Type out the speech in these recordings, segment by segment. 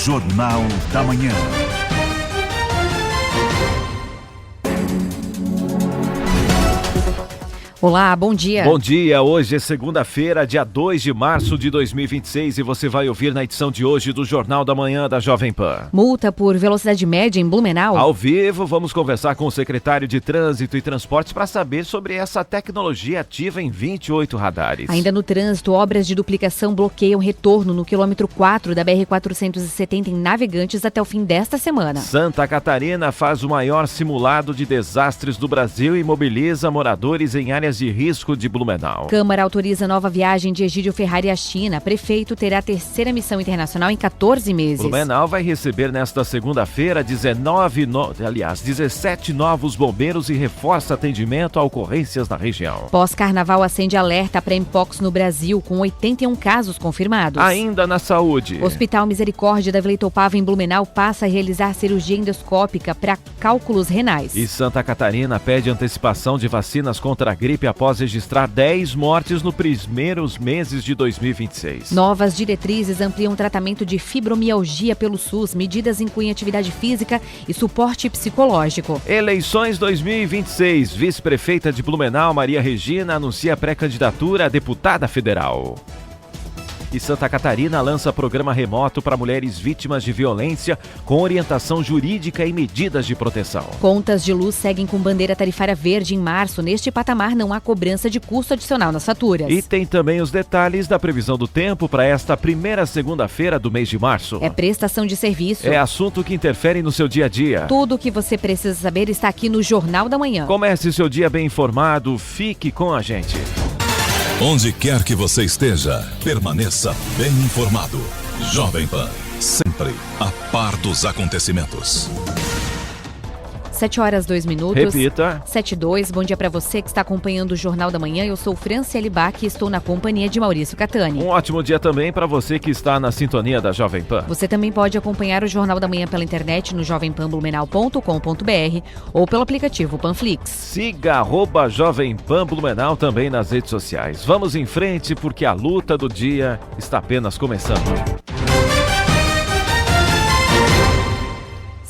Jornal da Manhã. Olá, bom dia. Bom dia, hoje é segunda-feira, dia 2 de março de 2026 e você vai ouvir na edição de hoje do Jornal da Manhã da Jovem Pan. Multa por velocidade média em Blumenau. Ao vivo, vamos conversar com o secretário de Trânsito e Transportes para saber sobre essa tecnologia ativa em 28 radares. Ainda no trânsito, obras de duplicação bloqueiam retorno no quilômetro 4 da BR-470 em Navegantes até o fim desta semana. Santa Catarina faz o maior simulado de desastres do Brasil e mobiliza moradores em áreas de risco de Blumenau. Câmara autoriza nova viagem de Egídio Ferrari à China. Prefeito terá a terceira missão internacional em 14 meses. Blumenau vai receber nesta segunda-feira 17 novos bombeiros e reforça atendimento a ocorrências na região. Pós-carnaval acende alerta para Mpox no Brasil, com 81 casos confirmados. Ainda na saúde. Hospital Misericórdia da Vila Itopava em Blumenau passa a realizar cirurgia endoscópica para cálculos renais. E Santa Catarina pede antecipação de vacinas contra a gripe após registrar 10 mortes nos primeiros meses de 2026. Novas diretrizes ampliam o tratamento de fibromialgia pelo SUS. Medidas incluem atividade física e suporte psicológico. Eleições 2026. Vice-prefeita de Blumenau, Maria Regina, anuncia pré-candidatura a deputada federal. E Santa Catarina lança programa remoto para mulheres vítimas de violência com orientação jurídica e medidas de proteção. Contas de luz seguem com bandeira tarifária verde em março. Neste patamar não há cobrança de custo adicional nas faturas. E tem também os detalhes da previsão do tempo para esta primeira segunda-feira do mês de março. É prestação de serviço. É assunto que interfere no seu dia a dia. Tudo o que você precisa saber está aqui no Jornal da Manhã. Comece seu dia bem informado, fique com a gente. Onde quer que você esteja, permaneça bem informado. Jovem Pan, sempre a par dos acontecimentos. 7h02. Repita. 7:02. Bom dia para você que está acompanhando o Jornal da Manhã. Eu sou Franciele Bach e estou na companhia de Maurício Catani. Um ótimo dia também para você que está na sintonia da Jovem Pan. Você também pode acompanhar o Jornal da Manhã pela internet no jovempamblumenau.com.br ou pelo aplicativo Panflix. Siga @Jovem Pan Blumenau também nas redes sociais. Vamos em frente porque a luta do dia está apenas começando.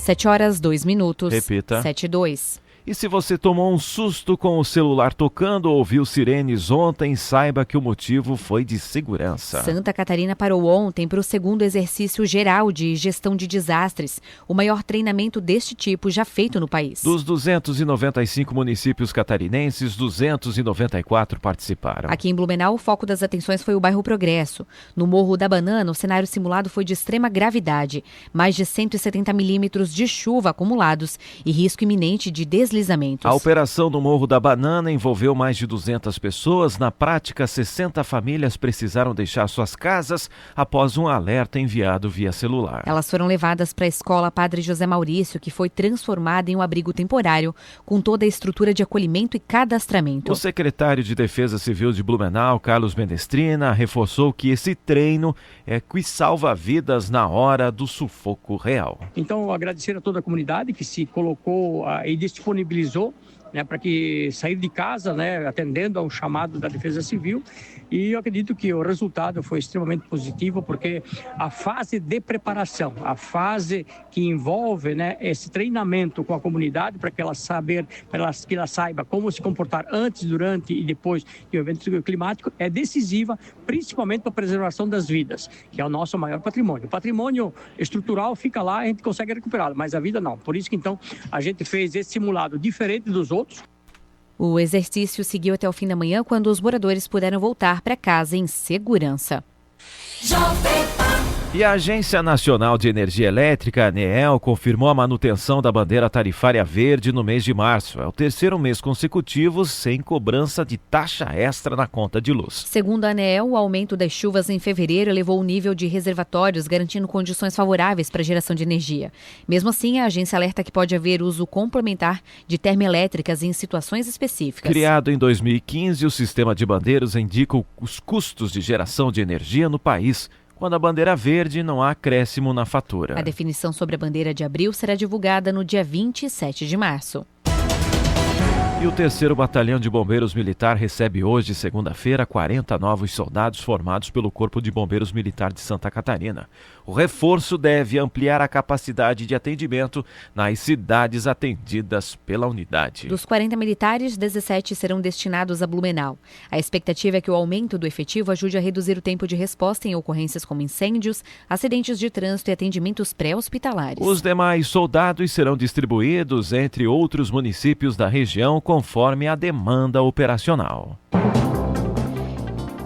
7h02. Repita. 7:02. E se você tomou um susto com o celular tocando ou ouviu sirenes ontem, saiba que o motivo foi de segurança. Santa Catarina parou ontem para o segundo exercício geral de gestão de desastres, o maior treinamento deste tipo já feito no país. Dos 295 municípios catarinenses, 294 participaram. Aqui em Blumenau, o foco das atenções foi o bairro Progresso. No Morro da Banana, o cenário simulado foi de extrema gravidade, mais de 170 milímetros de chuva acumulados e risco iminente de deslizamentos. A operação no Morro da Banana envolveu mais de 200 pessoas. Na prática, 60 famílias precisaram deixar suas casas após um alerta enviado via celular. Elas foram levadas para a escola Padre José Maurício, que foi transformada em um abrigo temporário, com toda a estrutura de acolhimento e cadastramento. O secretário de Defesa Civil de Blumenau, Carlos Menestrina, reforçou que esse treino é que salva vidas na hora do sufoco real. Então, agradecer a toda a comunidade que se colocou e disponibilizou, para que sair de casa, atendendo ao chamado da Defesa Civil. E eu acredito que o resultado foi extremamente positivo, porque a fase de preparação, a fase que envolve esse treinamento com a comunidade, para que ela saiba como se comportar antes, durante e depois do evento climático, é decisiva, principalmente para a preservação das vidas, que é o nosso maior patrimônio. O patrimônio estrutural fica lá, a gente consegue recuperá-lo, mas a vida não. Por isso que então a gente fez esse simulado diferente dos outros. O exercício seguiu até o fim da manhã, quando os moradores puderam voltar para casa em segurança. E a Agência Nacional de Energia Elétrica, ANEEL, confirmou a manutenção da bandeira tarifária verde no mês de março. É o terceiro mês consecutivo sem cobrança de taxa extra na conta de luz. Segundo a ANEEL, o aumento das chuvas em fevereiro elevou o nível de reservatórios, garantindo condições favoráveis para a geração de energia. Mesmo assim, a agência alerta que pode haver uso complementar de termoelétricas em situações específicas. Criado em 2015, o sistema de bandeiras indica os custos de geração de energia no país. Quando a bandeira verde, não há acréscimo na fatura. A definição sobre a bandeira de abril será divulgada no dia 27 de março. E o 3º Batalhão de Bombeiros Militar recebe hoje, segunda-feira, 40 novos soldados formados pelo Corpo de Bombeiros Militar de Santa Catarina. O reforço deve ampliar a capacidade de atendimento nas cidades atendidas pela unidade. Dos 40 militares, 17 serão destinados a Blumenau. A expectativa é que o aumento do efetivo ajude a reduzir o tempo de resposta em ocorrências como incêndios, acidentes de trânsito e atendimentos pré-hospitalares. Os demais soldados serão distribuídos entre outros municípios da região conforme a demanda operacional.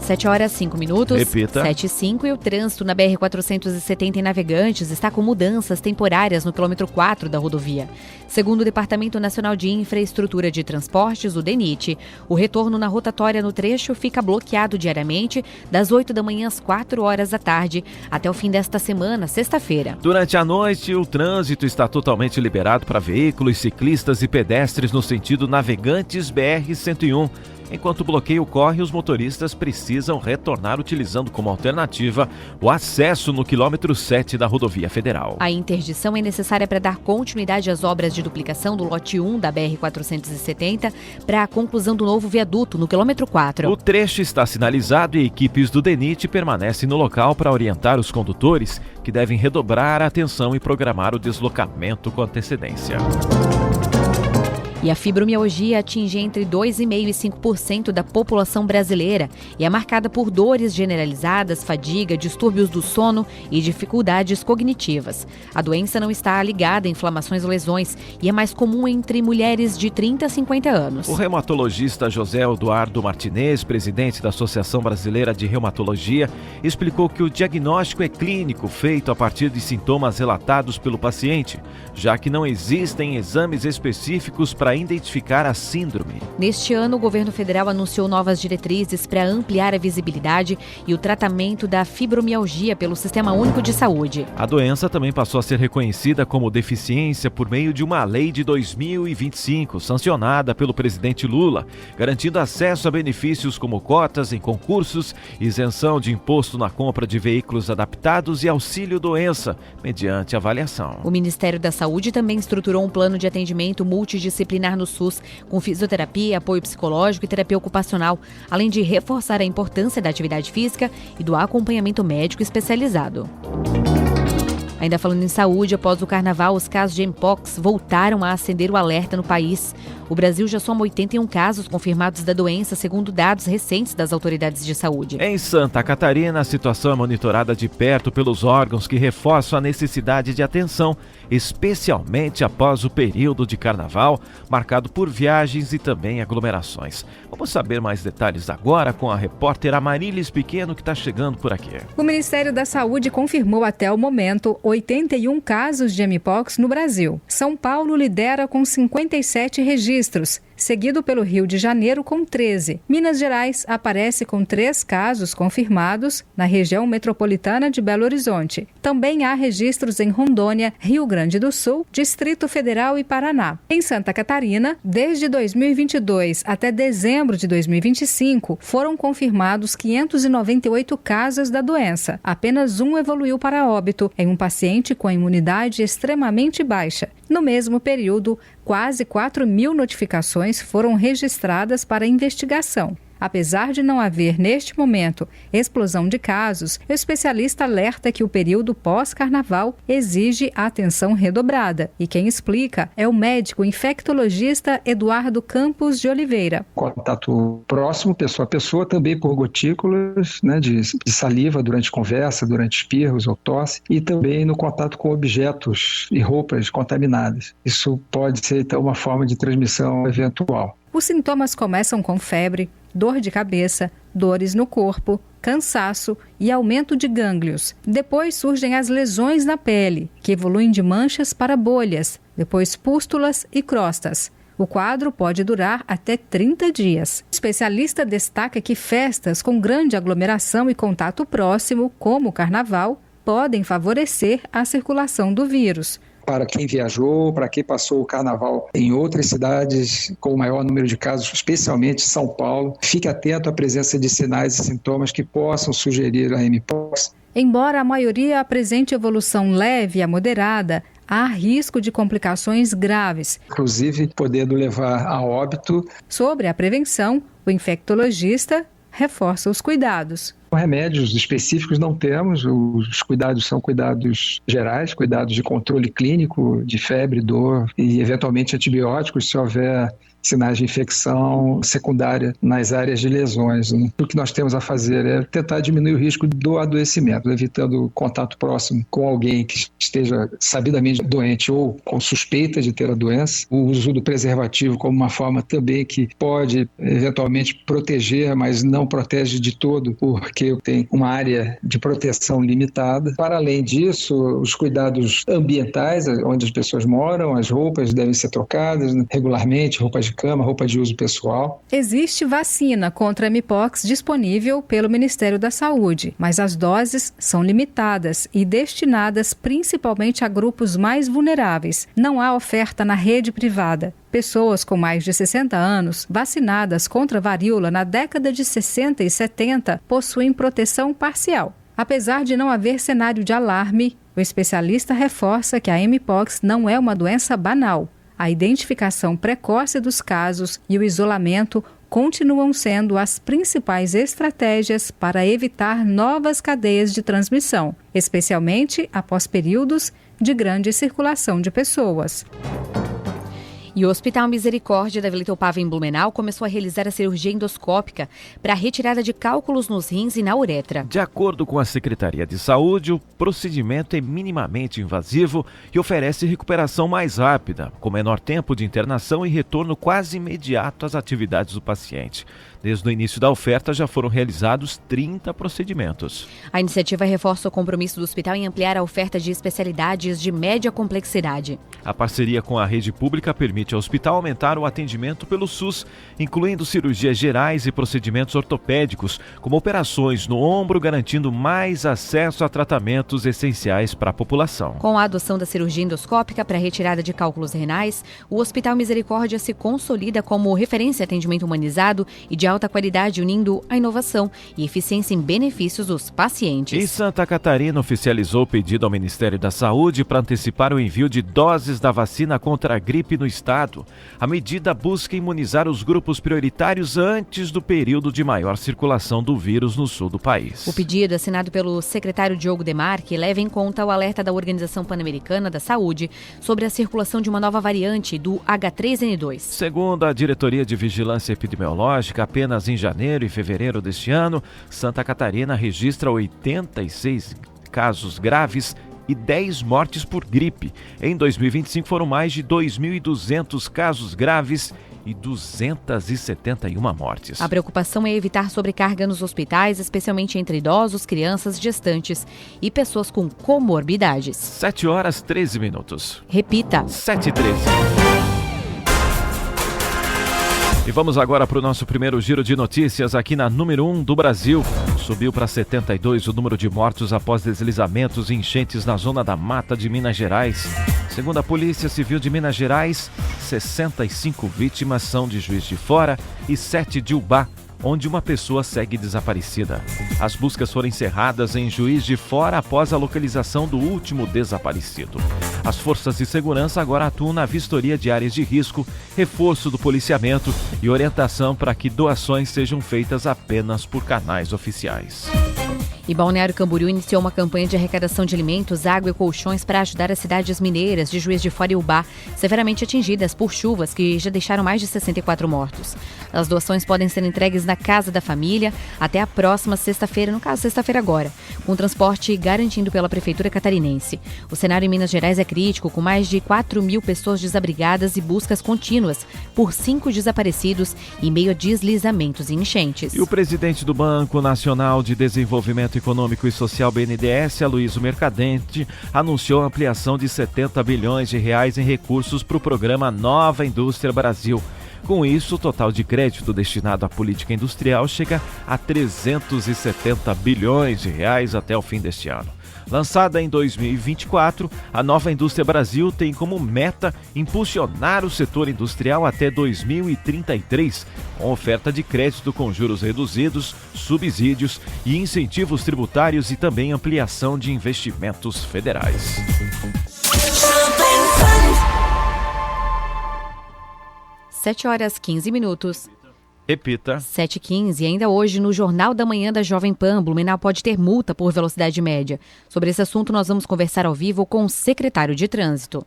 7h05. Repita. 7h05 e o trânsito na BR-470 em Navegantes está com mudanças temporárias no quilômetro 4 da rodovia. Segundo o Departamento Nacional de Infraestrutura de Transportes, o DENIT, o retorno na rotatória no trecho fica bloqueado diariamente das 8 da manhã às 4 horas da tarde até o fim desta semana, sexta-feira. Durante a noite, o trânsito está totalmente liberado para veículos, ciclistas e pedestres no sentido Navegantes BR-101. Enquanto o bloqueio ocorre, os motoristas precisam retornar utilizando como alternativa o acesso no quilômetro 7 da rodovia federal. A interdição é necessária para dar continuidade às obras de duplicação do lote 1 da BR-470 para a conclusão do novo viaduto no quilômetro 4. O trecho está sinalizado e equipes do DENIT permanecem no local para orientar os condutores, que devem redobrar a atenção e programar o deslocamento com antecedência. E a fibromialgia atinge entre 2,5% e 5% da população brasileira e é marcada por dores generalizadas, fadiga, distúrbios do sono e dificuldades cognitivas. A doença não está ligada a inflamações ou lesões e é mais comum entre mulheres de 30 a 50 anos. O reumatologista José Eduardo Martinez, presidente da Associação Brasileira de Reumatologia, explicou que o diagnóstico é clínico, feito a partir de sintomas relatados pelo paciente, já que não existem exames específicos para identificar a síndrome. Neste ano, o governo federal anunciou novas diretrizes para ampliar a visibilidade e o tratamento da fibromialgia pelo Sistema Único de Saúde. A doença também passou a ser reconhecida como deficiência por meio de uma lei de 2025, sancionada pelo presidente Lula, garantindo acesso a benefícios como cotas em concursos, isenção de imposto na compra de veículos adaptados e auxílio-doença, mediante avaliação. O Ministério da Saúde também estruturou um plano de atendimento multidisciplinar no SUS, com fisioterapia, apoio psicológico e terapia ocupacional, além de reforçar a importância da atividade física e do acompanhamento médico especializado. Ainda falando em saúde, após o carnaval, os casos de mpox voltaram a acender o alerta no país. O Brasil já soma 81 casos confirmados da doença, segundo dados recentes das autoridades de saúde. Em Santa Catarina, a situação é monitorada de perto pelos órgãos que reforçam a necessidade de atenção, especialmente após o período de carnaval, marcado por viagens e também aglomerações. Vamos saber mais detalhes agora com a repórter Amarilis Pequeno, que está chegando por aqui. O Ministério da Saúde confirmou até o momento 81 casos de mpox no Brasil. São Paulo lidera com 57 registros, seguido pelo Rio de Janeiro com 13. Minas Gerais aparece com 3 casos confirmados na região metropolitana de Belo Horizonte. Também há registros em Rondônia, Rio Grande do Sul, Distrito Federal e Paraná. Em Santa Catarina, desde 2022 até dezembro de 2025, foram confirmados 598 casos da doença. Apenas um evoluiu para óbito em um paciente com a imunidade extremamente baixa. No mesmo período, quase 4.000 notificações foram registradas para investigação. Apesar de não haver, neste momento, explosão de casos, o especialista alerta que o período pós-carnaval exige atenção redobrada. E quem explica é o médico infectologista Eduardo Campos de Oliveira. Contato próximo, pessoa a pessoa, também por gotículas, de saliva durante conversa, durante espirros ou tosse, e também no contato com objetos e roupas contaminadas. Isso pode ser, então, uma forma de transmissão eventual. Os sintomas começam com febre, dor de cabeça, dores no corpo, cansaço e aumento de gânglios. Depois surgem as lesões na pele, que evoluem de manchas para bolhas, depois pústulas e crostas. O quadro pode durar até 30 dias. O especialista destaca que festas com grande aglomeração e contato próximo, como o carnaval, podem favorecer a circulação do vírus. Para quem viajou, para quem passou o carnaval em outras cidades com o maior número de casos, especialmente São Paulo, fique atento à presença de sinais e sintomas que possam sugerir a mpox. Embora a maioria apresente evolução leve a moderada, há risco de complicações graves, inclusive podendo levar a óbito. Sobre a prevenção, o infectologista reforça os cuidados. Remédios específicos não temos, os cuidados são cuidados gerais, cuidados de controle clínico, de febre, dor e eventualmente antibióticos se houver sinais de infecção secundária nas áreas de lesões. O que nós temos a fazer é tentar diminuir o risco do adoecimento, evitando contato próximo com alguém que esteja sabidamente doente ou com suspeita de ter a doença. O uso do preservativo como uma forma também que pode eventualmente proteger, mas não protege de todo, porque tem uma área de proteção limitada. Para além disso, os cuidados ambientais, onde as pessoas moram, as roupas devem ser trocadas regularmente, roupas de cama, roupa de uso pessoal. Existe vacina contra a mpox disponível pelo Ministério da Saúde, mas as doses são limitadas e destinadas principalmente a grupos mais vulneráveis. Não há oferta na rede privada. Pessoas com mais de 60 anos, vacinadas contra a varíola na década de 60 e 70, possuem proteção parcial. Apesar de não haver cenário de alarme, o especialista reforça que a mpox não é uma doença banal. A identificação precoce dos casos e o isolamento continuam sendo as principais estratégias para evitar novas cadeias de transmissão, especialmente após períodos de grande circulação de pessoas. E o Hospital Misericórdia da Vila Itoupava, em Blumenau, começou a realizar a cirurgia endoscópica para a retirada de cálculos nos rins e na uretra. De acordo com a Secretaria de Saúde, o procedimento é minimamente invasivo e oferece recuperação mais rápida, com menor tempo de internação e retorno quase imediato às atividades do paciente. Desde o início da oferta, já foram realizados 30 procedimentos. A iniciativa reforça o compromisso do hospital em ampliar a oferta de especialidades de média complexidade. A parceria com a rede pública permite ao hospital aumentar o atendimento pelo SUS, incluindo cirurgias gerais e procedimentos ortopédicos, como operações no ombro, garantindo mais acesso a tratamentos essenciais para a população. Com a adoção da cirurgia endoscópica para a retirada de cálculos renais, o Hospital Misericórdia se consolida como referência em atendimento humanizado e de alta qualidade, unindo a inovação e eficiência em benefícios dos pacientes. E Santa Catarina oficializou o pedido ao Ministério da Saúde para antecipar o envio de doses da vacina contra a gripe no estado. A medida busca imunizar os grupos prioritários antes do período de maior circulação do vírus no sul do país. O pedido, assinado pelo secretário Diogo Demarque, leva em conta o alerta da Organização Pan-Americana da Saúde sobre a circulação de uma nova variante do H3N2. Segundo a Diretoria de Vigilância Epidemiológica, apenas em janeiro e fevereiro deste ano, Santa Catarina registra 86 casos graves e 10 mortes por gripe. Em 2025 foram mais de 2.200 casos graves e 271 mortes. A preocupação é evitar sobrecarga nos hospitais, especialmente entre idosos, crianças, gestantes e pessoas com comorbidades. 7h13. Repita. 7h13. E vamos agora para o nosso primeiro giro de notícias aqui na número 1 do Brasil. Subiu para 72 o número de mortos após deslizamentos e enchentes na zona da Mata de Minas Gerais. Segundo a Polícia Civil de Minas Gerais, 65 vítimas são de Juiz de Fora e 7 de Ubá, onde uma pessoa segue desaparecida. As buscas foram encerradas em Juiz de Fora após a localização do último desaparecido. As forças de segurança agora atuam na vistoria de áreas de risco, reforço do policiamento e orientação para que doações sejam feitas apenas por canais oficiais. E Balneário Camboriú iniciou uma campanha de arrecadação de alimentos, água e colchões para ajudar as cidades mineiras de Juiz de Fora e Ubá, severamente atingidas por chuvas que já deixaram mais de 64 mortos. As doações podem ser entregues na Casa da Família até a próxima sexta-feira, no caso, sexta-feira agora, com transporte garantido pela Prefeitura Catarinense. O cenário em Minas Gerais é crítico, com mais de 4.000 pessoas desabrigadas e buscas contínuas por 5 desaparecidos em meio a deslizamentos e enchentes. E o presidente do Banco Nacional de Desenvolvimento Econômico e Social, BNDES, Aloysio Mercadante, anunciou a ampliação de 70 bilhões de reais em recursos para o programa Nova Indústria Brasil. Com isso, o total de crédito destinado à política industrial chega a 370 bilhões de reais até o fim deste ano. Lançada em 2024, a Nova Indústria Brasil tem como meta impulsionar o setor industrial até 2033, com oferta de crédito com juros reduzidos, subsídios e incentivos tributários e também ampliação de investimentos federais. 7h15. Repita. 7h15. Ainda hoje, no Jornal da Manhã da Jovem Pan, Blumenau pode ter multa por velocidade média. Sobre esse assunto, nós vamos conversar ao vivo com o secretário de Trânsito.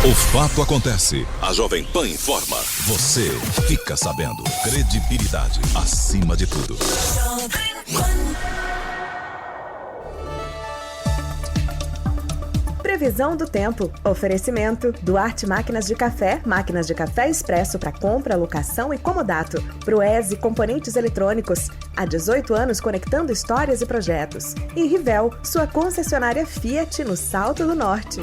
O fato acontece. A Jovem Pan informa. Você fica sabendo. Credibilidade acima de tudo. Previsão do tempo. Oferecimento Duarte Máquinas de Café Expresso para compra, locação e comodato. Proese Componentes Eletrônicos. Há 18 anos conectando histórias e projetos. E Rivel, sua concessionária Fiat no Salto do Norte.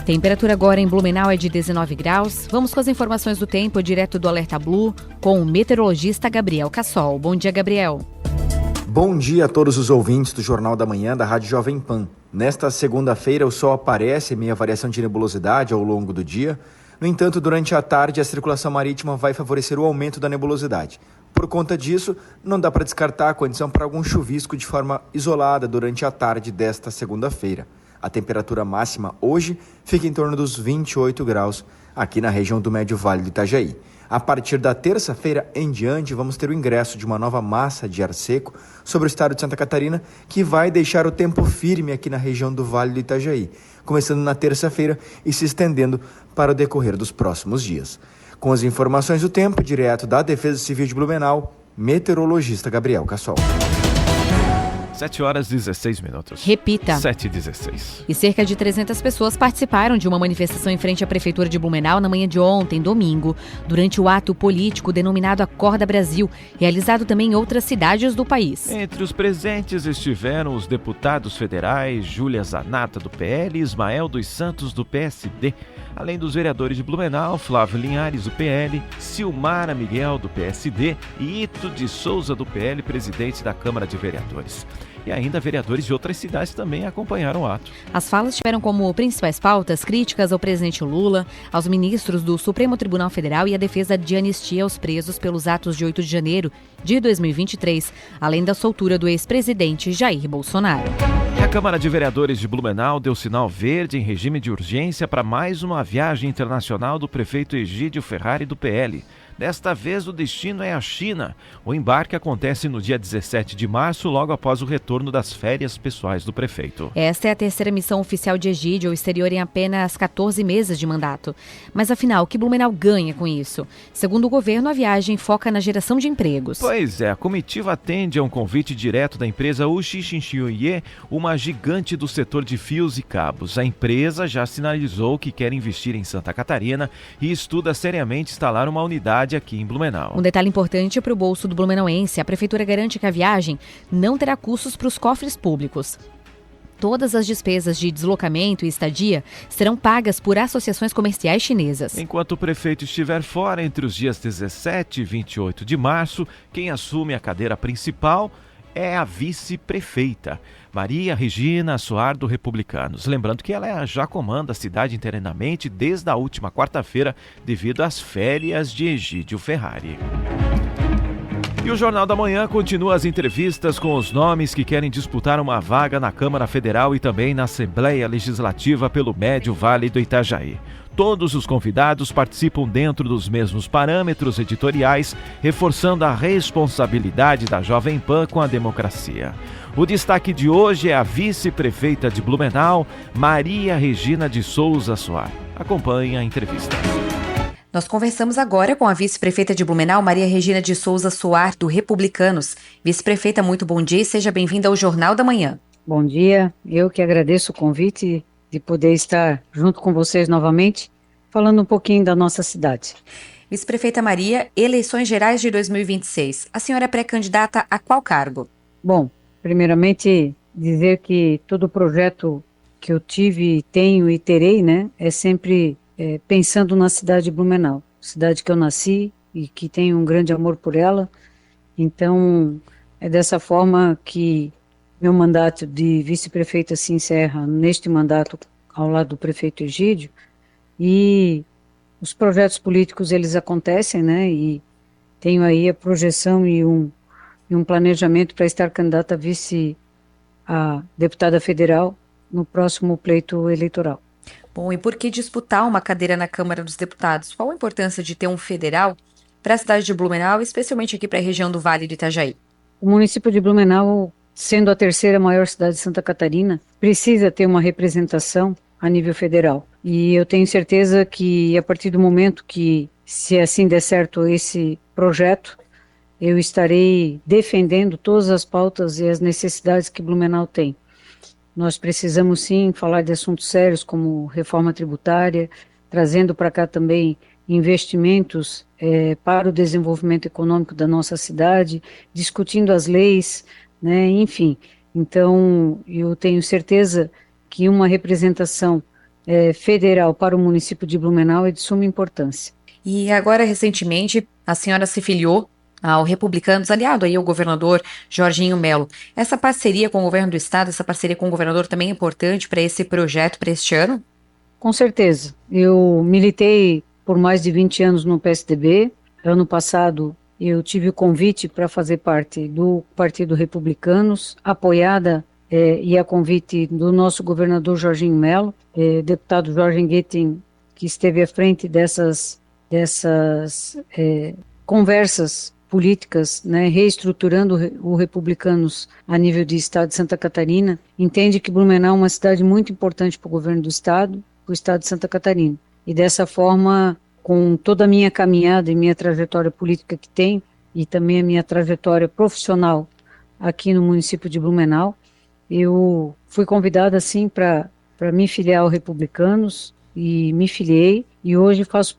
Temperatura agora em Blumenau é de 19 graus. Vamos com as informações do tempo direto do Alerta Blue com o meteorologista Gabriel Cassol. Bom dia, Gabriel. Bom dia a todos os ouvintes do Jornal da Manhã da Rádio Jovem Pan. Nesta segunda-feira, o sol aparece em meio à variação de nebulosidade ao longo do dia. No entanto, durante a tarde, a circulação marítima vai favorecer o aumento da nebulosidade. Por conta disso, não dá para descartar a condição para algum chuvisco de forma isolada durante a tarde desta segunda-feira. A temperatura máxima hoje fica em torno dos 28 graus aqui na região do Médio Vale do Itajaí. A partir da terça-feira em diante, vamos ter o ingresso de uma nova massa de ar seco sobre o estado de Santa Catarina, que vai deixar o tempo firme aqui na região do Vale do Itajaí, começando na terça-feira e se estendendo para o decorrer dos próximos dias. Com as informações do tempo, direto da Defesa Civil de Blumenau, meteorologista Gabriel Cassol. 7h16. Repita. 7h16. E cerca de 300 pessoas participaram de uma manifestação em frente à Prefeitura de Blumenau na manhã de ontem, domingo, durante o ato político denominado Acorda Brasil, realizado também em outras cidades do país. Entre os presentes estiveram os deputados federais Júlia Zanata, do PL, e Ismael dos Santos, do PSD, além dos vereadores de Blumenau, Flávio Linhares, do PL, Silmara Miguel, do PSD e Ito de Souza, do PL, presidente da Câmara de Vereadores. E ainda vereadores de outras cidades também acompanharam o ato. As falas tiveram como principais pautas críticas ao presidente Lula, aos ministros do Supremo Tribunal Federal e a defesa de anistia aos presos pelos atos de 8 de janeiro de 2023, além da soltura do ex-presidente Jair Bolsonaro. E a Câmara de Vereadores de Blumenau deu sinal verde em regime de urgência para mais uma viagem internacional do prefeito Egídio Ferrari, do PL. Desta vez o destino é a China. O embarque acontece no dia 17 de março, logo após o retorno das férias pessoais do prefeito. Esta é a terceira missão oficial de Egídio ao exterior em apenas 14 meses de mandato. Mas afinal, o que Blumenau ganha com isso? Segundo o governo, a viagem foca na geração de empregos. Pois é, a comitiva atende a um convite direto da empresa Uxixinxioye, uma gigante do setor de fios e cabos. A empresa já sinalizou que quer investir em Santa Catarina e estuda seriamente instalar uma unidade aqui em Blumenau. Um detalhe importante para o bolso do blumenauense: a prefeitura garante que a viagem não terá custos para os cofres públicos. Todas as despesas de deslocamento e estadia serão pagas por associações comerciais chinesas. Enquanto o prefeito estiver fora entre os dias 17 e 28 de março, quem assume a cadeira principal é a vice-prefeita, Maria Regina Soar, do Republicanos. Lembrando que ela já comanda a cidade interinamente desde a última quarta-feira, devido às férias de Egídio Ferrari. E o Jornal da Manhã continua as entrevistas com os nomes que querem disputar uma vaga na Câmara Federal e também na Assembleia Legislativa pelo Médio Vale do Itajaí. Todos os convidados participam dentro dos mesmos parâmetros editoriais, reforçando a responsabilidade da Jovem Pan com a democracia. O destaque de hoje é a vice-prefeita de Blumenau, Maria Regina de Souza Soar. Acompanhe a entrevista. Nós conversamos agora com a vice-prefeita de Blumenau, Maria Regina de Souza Soar, do Republicanos. Vice-prefeita, muito bom dia e seja bem-vinda ao Jornal da Manhã. Bom dia, eu que agradeço o convite de poder estar junto com vocês novamente, falando um pouquinho da nossa cidade. Vice-prefeita Maria, eleições gerais de 2026. A senhora é pré-candidata a qual cargo? Bom, primeiramente dizer que todo projeto que eu tive, tenho e terei, né, é sempre pensando na cidade de Blumenau, cidade que eu nasci e que tenho um grande amor por ela. Então, é dessa forma que meu mandato de vice-prefeita se encerra neste mandato ao lado do prefeito Egídio, e os projetos políticos eles acontecem, né, e tenho aí a projeção e um planejamento para estar candidata a deputada federal no próximo pleito eleitoral. Bom, e por que disputar uma cadeira na Câmara dos Deputados? Qual a importância de ter um federal para a cidade de Blumenau, especialmente aqui para a região do Vale do Itajaí? O município de Blumenau, sendo a terceira maior cidade de Santa Catarina, precisa ter uma representação a nível federal. E eu tenho certeza que a partir do momento que, se assim der certo esse projeto, eu estarei defendendo todas as pautas e as necessidades que Blumenau tem. Nós precisamos sim falar de assuntos sérios como reforma tributária, trazendo para cá também investimentos para o desenvolvimento econômico da nossa cidade, discutindo as leis, né, enfim. Então, eu tenho certeza que uma representação federal para o município de Blumenau é de suma importância. E agora, recentemente, a senhora se filiou ao Republicanos, aliado aí ao governador Jorginho Melo. Essa parceria com o governo do estado, essa parceria com o governador também é importante para esse projeto, para este ano? Com certeza. Eu militei por mais de 20 anos no PSDB. Ano passado eu tive o convite para fazer parte do Partido Republicanos, apoiada e a convite do nosso governador Jorginho Melo, deputado Jorge Guetin, que esteve à frente dessas conversas políticas, né, reestruturando o Republicanos a nível de estado de Santa Catarina, entende que Blumenau é uma cidade muito importante para o governo do estado, para o estado de Santa Catarina. E dessa forma, com toda a minha caminhada e minha trajetória política que tenho, e também a minha trajetória profissional aqui no município de Blumenau, eu fui convidada, assim, para me filiar ao Republicanos, e me filiei, e hoje faço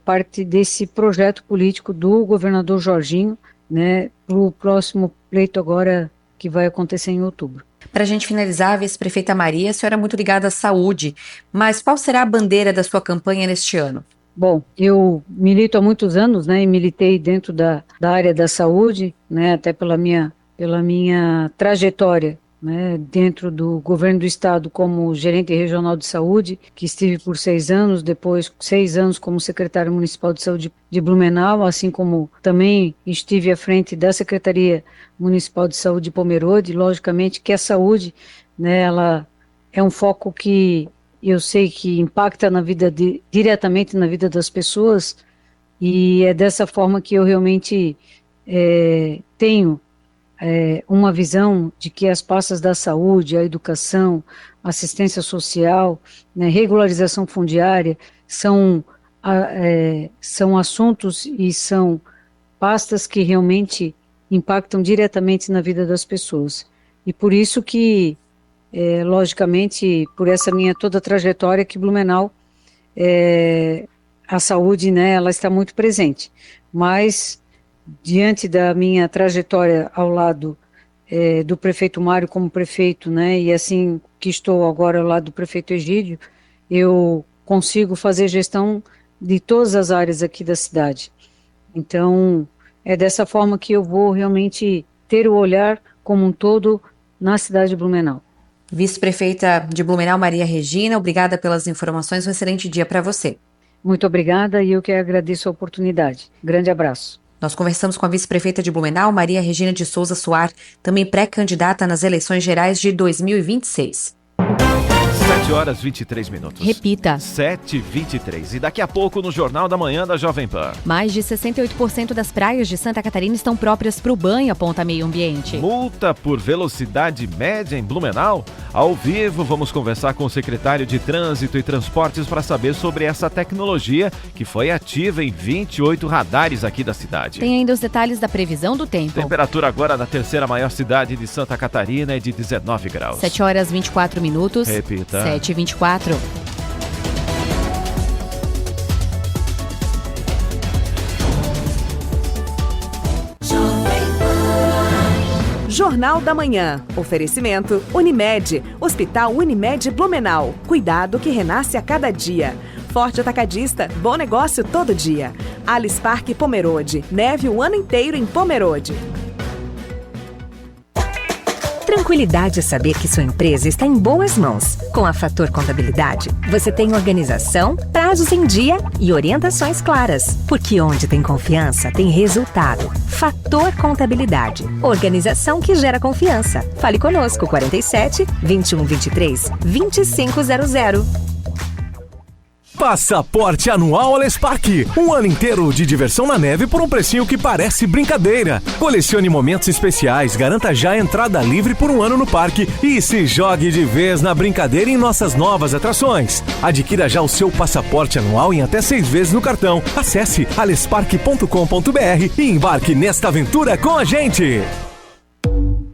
parte desse projeto político do governador Jorginho, né, para o próximo pleito agora que vai acontecer em outubro. Para a gente finalizar, a vice-prefeita Maria, a senhora é muito ligada à saúde, mas qual será a bandeira da sua campanha neste ano? Bom, eu milito há muitos anos, né, e militei dentro da área da saúde, né, até pela minha trajetória, né, dentro do governo do estado como gerente regional de saúde, que estive por 6 anos, depois 6 anos como secretário municipal de saúde de Blumenau, assim como também estive à frente da Secretaria Municipal de Saúde de Pomerode. Logicamente que a saúde, né, ela é um foco que eu sei que impacta diretamente na vida das pessoas, e é dessa forma que eu realmente tenho uma visão de que as pastas da saúde, a educação, assistência social, né, regularização fundiária, são assuntos e são pastas que realmente impactam diretamente na vida das pessoas. E por isso que, logicamente, por essa minha toda trajetória que Blumenau, a saúde, né, ela está muito presente. Mas diante da minha trajetória ao lado do prefeito Mário como prefeito, né, e assim que estou agora ao lado do prefeito Egídio, eu consigo fazer gestão de todas as áreas aqui da cidade. Então, é dessa forma que eu vou realmente ter o olhar como um todo na cidade de Blumenau. Vice-prefeita de Blumenau, Maria Regina, obrigada pelas informações, um excelente dia para você. Muito obrigada, e eu que agradeço a oportunidade. Grande abraço. Nós conversamos com a vice-prefeita de Blumenau, Maria Regina de Souza Soar, também pré-candidata nas eleições gerais de 2026. 7h23. Repita. 7h23. E daqui a pouco no Jornal da Manhã da Jovem Pan. Mais de 68% das praias de Santa Catarina estão próprias para o banho, aponta Meio Ambiente. Multa por velocidade média em Blumenau? Ao vivo, vamos conversar com o secretário de Trânsito e Transportes para saber sobre essa tecnologia que foi ativa em 28 radares aqui da cidade. Tem ainda os detalhes da previsão do tempo. Temperatura agora na terceira maior cidade de Santa Catarina é de 19 graus. 7h24. Repita. 7h24. Jornal da Manhã. Oferecimento Unimed. Hospital Unimed Blumenau. Cuidado que renasce a cada dia. Forte Atacadista. Bom negócio todo dia. Alice Parque Pomerode. Neve o ano inteiro em Pomerode. Tranquilidade é saber que sua empresa está em boas mãos. Com a Fator Contabilidade, você tem organização, prazos em dia e orientações claras. Porque onde tem confiança, tem resultado. Fator Contabilidade. Organização que gera confiança. Fale conosco, 47 21 23 2500. Passaporte anual Alespark. Um ano inteiro de diversão na neve por um precinho que parece brincadeira. Colecione momentos especiais, garanta já a entrada livre por um ano no parque e se jogue de vez na brincadeira em nossas novas atrações. Adquira já o seu passaporte anual em até 6 vezes no cartão. Acesse alespark.com.br e embarque nesta aventura com a gente.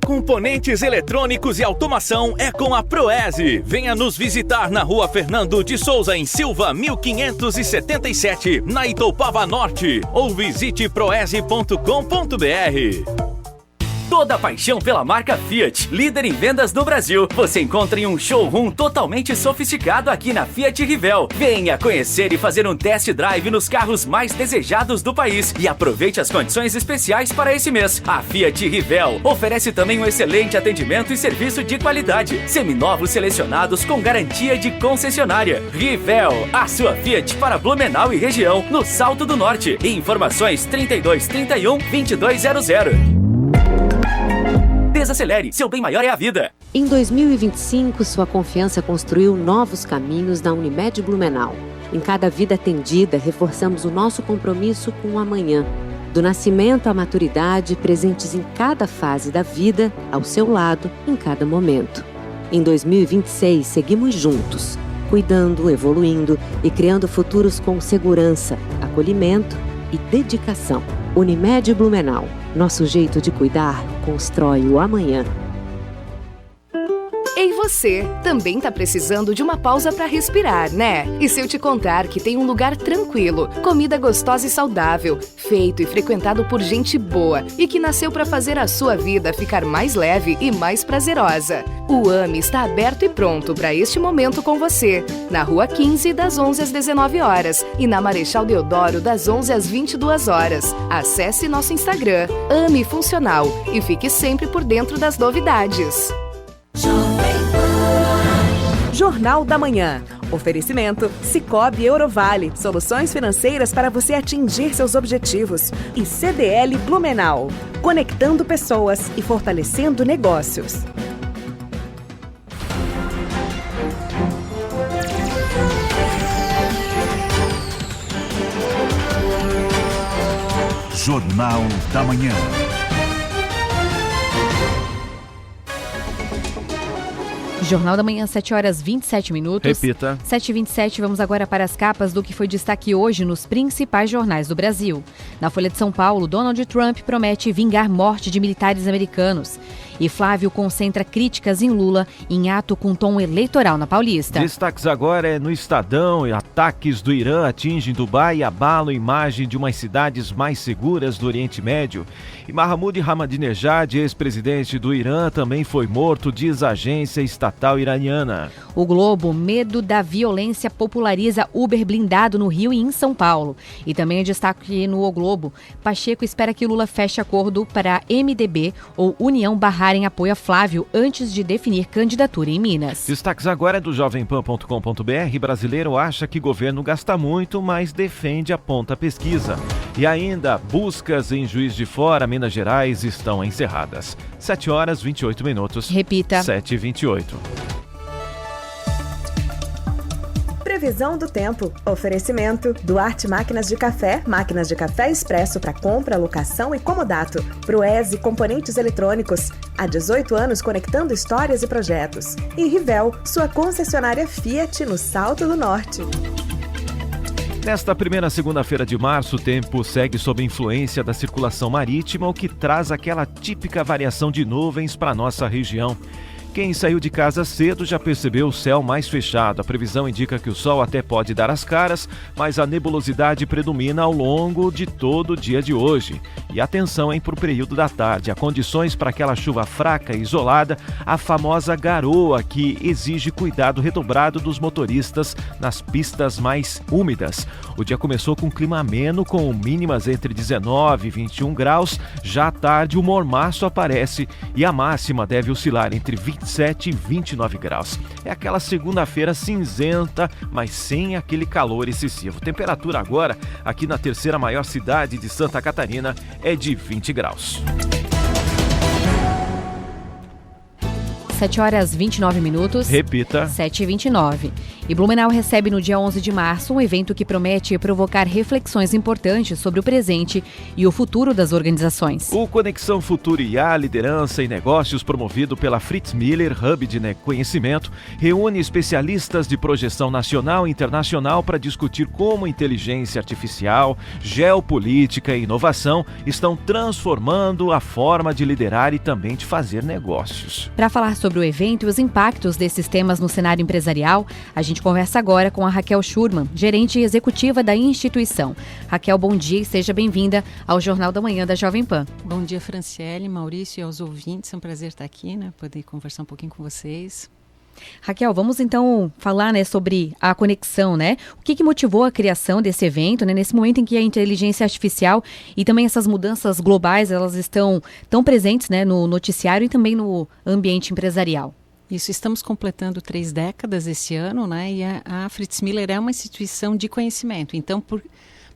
Componentes eletrônicos e automação é com a Proese. Venha nos visitar na Rua Fernando de Souza, em Silva, 1577, na Itoupava Norte. Ou visite proese.com.br. Toda a paixão pela marca Fiat, líder em vendas no Brasil, você encontra em um showroom totalmente sofisticado aqui na Fiat Rivel. Venha conhecer e fazer um test drive nos carros mais desejados do país e aproveite as condições especiais para esse mês. A Fiat Rivel oferece também um excelente atendimento e serviço de qualidade. Seminovos selecionados com garantia de concessionária. Rivel, a sua Fiat para Blumenau e região, no Salto do Norte. Informações 3231-2200. Desacelere, seu bem maior é a vida. Em 2025, sua confiança construiu novos caminhos na Unimed Blumenau. Em cada vida atendida, reforçamos o nosso compromisso com o amanhã. Do nascimento à maturidade, presentes em cada fase da vida, ao seu lado, em cada momento. Em 2026, seguimos juntos, cuidando, evoluindo e criando futuros com segurança, acolhimento e dedicação. Unimed Blumenau. Nosso jeito de cuidar constrói o amanhã. Ei, você também tá precisando de uma pausa para respirar, né? E se eu te contar que tem um lugar tranquilo, comida gostosa e saudável, feito e frequentado por gente boa e que nasceu para fazer a sua vida ficar mais leve e mais prazerosa. O AME está aberto e pronto para este momento com você. Na Rua 15, das 11 às 19 horas e na Marechal Deodoro, das 11 às 22 horas. Acesse nosso Instagram, AME Funcional, e fique sempre por dentro das novidades. Jornal da Manhã. Oferecimento Sicoob Eurovale. Soluções financeiras para você atingir seus objetivos. E CDL Blumenau. Conectando pessoas e fortalecendo negócios. Jornal da Manhã. Jornal da Manhã, 7 horas 27 minutos. Repita. 7h27, vamos agora para as capas do que foi destaque hoje nos principais jornais do Brasil. Na Folha de São Paulo, Donald Trump promete vingar morte de militares americanos. E Flávio concentra críticas em Lula em ato com tom eleitoral na Paulista. Destaques agora é no Estadão. Ataques do Irã atingem Dubai e abalam a imagem de umas cidades mais seguras do Oriente Médio. E Mahmoud Ahmadinejad, ex-presidente do Irã, também foi morto, diz a agência estatal iraniana. O Globo, medo da violência populariza Uber blindado no Rio e em São Paulo. E também é destaque no O Globo. Pacheco espera que Lula feche acordo para MDB ou União barrar em apoio a Flávio antes de definir candidatura em Minas. Destaques agora do jovempan.com.br. Brasileiro acha que governo gasta muito, mas defende, aponta pesquisa. E ainda, buscas em Juiz de Fora, Minas Gerais, estão encerradas. 7 horas 28 minutos. Repita. 7h28. Previsão do tempo. Oferecimento Duarte Máquinas de Café Expresso para compra, locação e comodato. Proese Componentes Eletrônicos. Há 18 anos conectando histórias e projetos. E Rivel, sua concessionária Fiat no Salto do Norte. Nesta primeira segunda-feira de março, o tempo segue sob influência da circulação marítima, o que traz aquela típica variação de nuvens para a nossa região. Quem saiu de casa cedo já percebeu o céu mais fechado. A previsão indica que o sol até pode dar as caras, mas a nebulosidade predomina ao longo de todo o dia de hoje. E atenção, para o período da tarde. Há condições para aquela chuva fraca e isolada, a famosa garoa, que exige cuidado redobrado dos motoristas nas pistas mais úmidas. O dia começou com clima ameno, com mínimas entre 19 e 21 graus. Já à tarde, o mormaço aparece e a máxima deve oscilar entre 27 e 29 graus. É aquela segunda-feira cinzenta, mas sem aquele calor excessivo. Temperatura agora, aqui na terceira maior cidade de Santa Catarina, é de 20 graus. 7 horas 29 minutos. Repita. 7h29. E Blumenau recebe no dia 11 de março um evento que promete provocar reflexões importantes sobre o presente e o futuro das organizações. O Conexão Futuro IA, Liderança e Negócios, promovido pela Fritz Miller, Hub de Conhecimento, reúne especialistas de projeção nacional e internacional para discutir como inteligência artificial, geopolítica e inovação estão transformando a forma de liderar e também de fazer negócios. Para falar sobre o evento e os impactos desses temas no cenário empresarial, a gente conversa agora com a Raquel Schurman, gerente executiva da instituição. Raquel, bom dia e seja bem-vinda ao Jornal da Manhã da Jovem Pan. Bom dia, Franciele, Maurício e aos ouvintes. É um prazer estar aqui, poder conversar um pouquinho com vocês. Raquel, vamos então falar sobre a conexão, O que motivou a criação desse evento, nesse momento em que a inteligência artificial e também essas mudanças globais, elas estão tão presentes, no noticiário e também no ambiente empresarial. Isso, estamos completando 3 décadas esse ano, e a Fritz Miller é uma instituição de conhecimento. Então,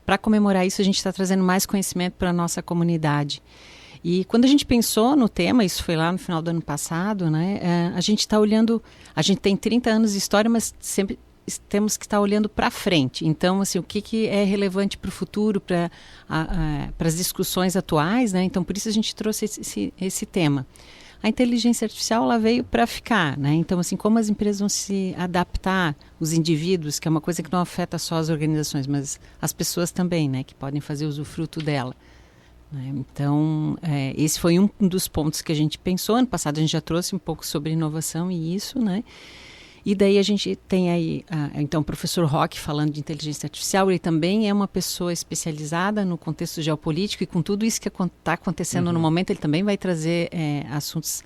para comemorar isso, a gente está trazendo mais conhecimento para a nossa comunidade. E quando a gente pensou no tema, isso foi lá no final do ano passado, a gente está olhando, a gente tem 30 anos de história, mas sempre temos que estar olhando para frente. Então, o que é relevante para o futuro, para as discussões atuais, Então, por isso a gente trouxe esse tema. A inteligência artificial, ela veio para ficar, Então, como as empresas vão se adaptar, os indivíduos, que é uma coisa que não afeta só as organizações, mas as pessoas também, que podem fazer usufruto dela. Então, esse foi um dos pontos que a gente pensou. Ano passado a gente já trouxe um pouco sobre inovação e isso, E daí a gente tem aí, então, o professor Roque falando de inteligência artificial. Ele também é uma pessoa especializada no contexto geopolítico e com tudo isso que está acontecendo no momento, ele também vai trazer assuntos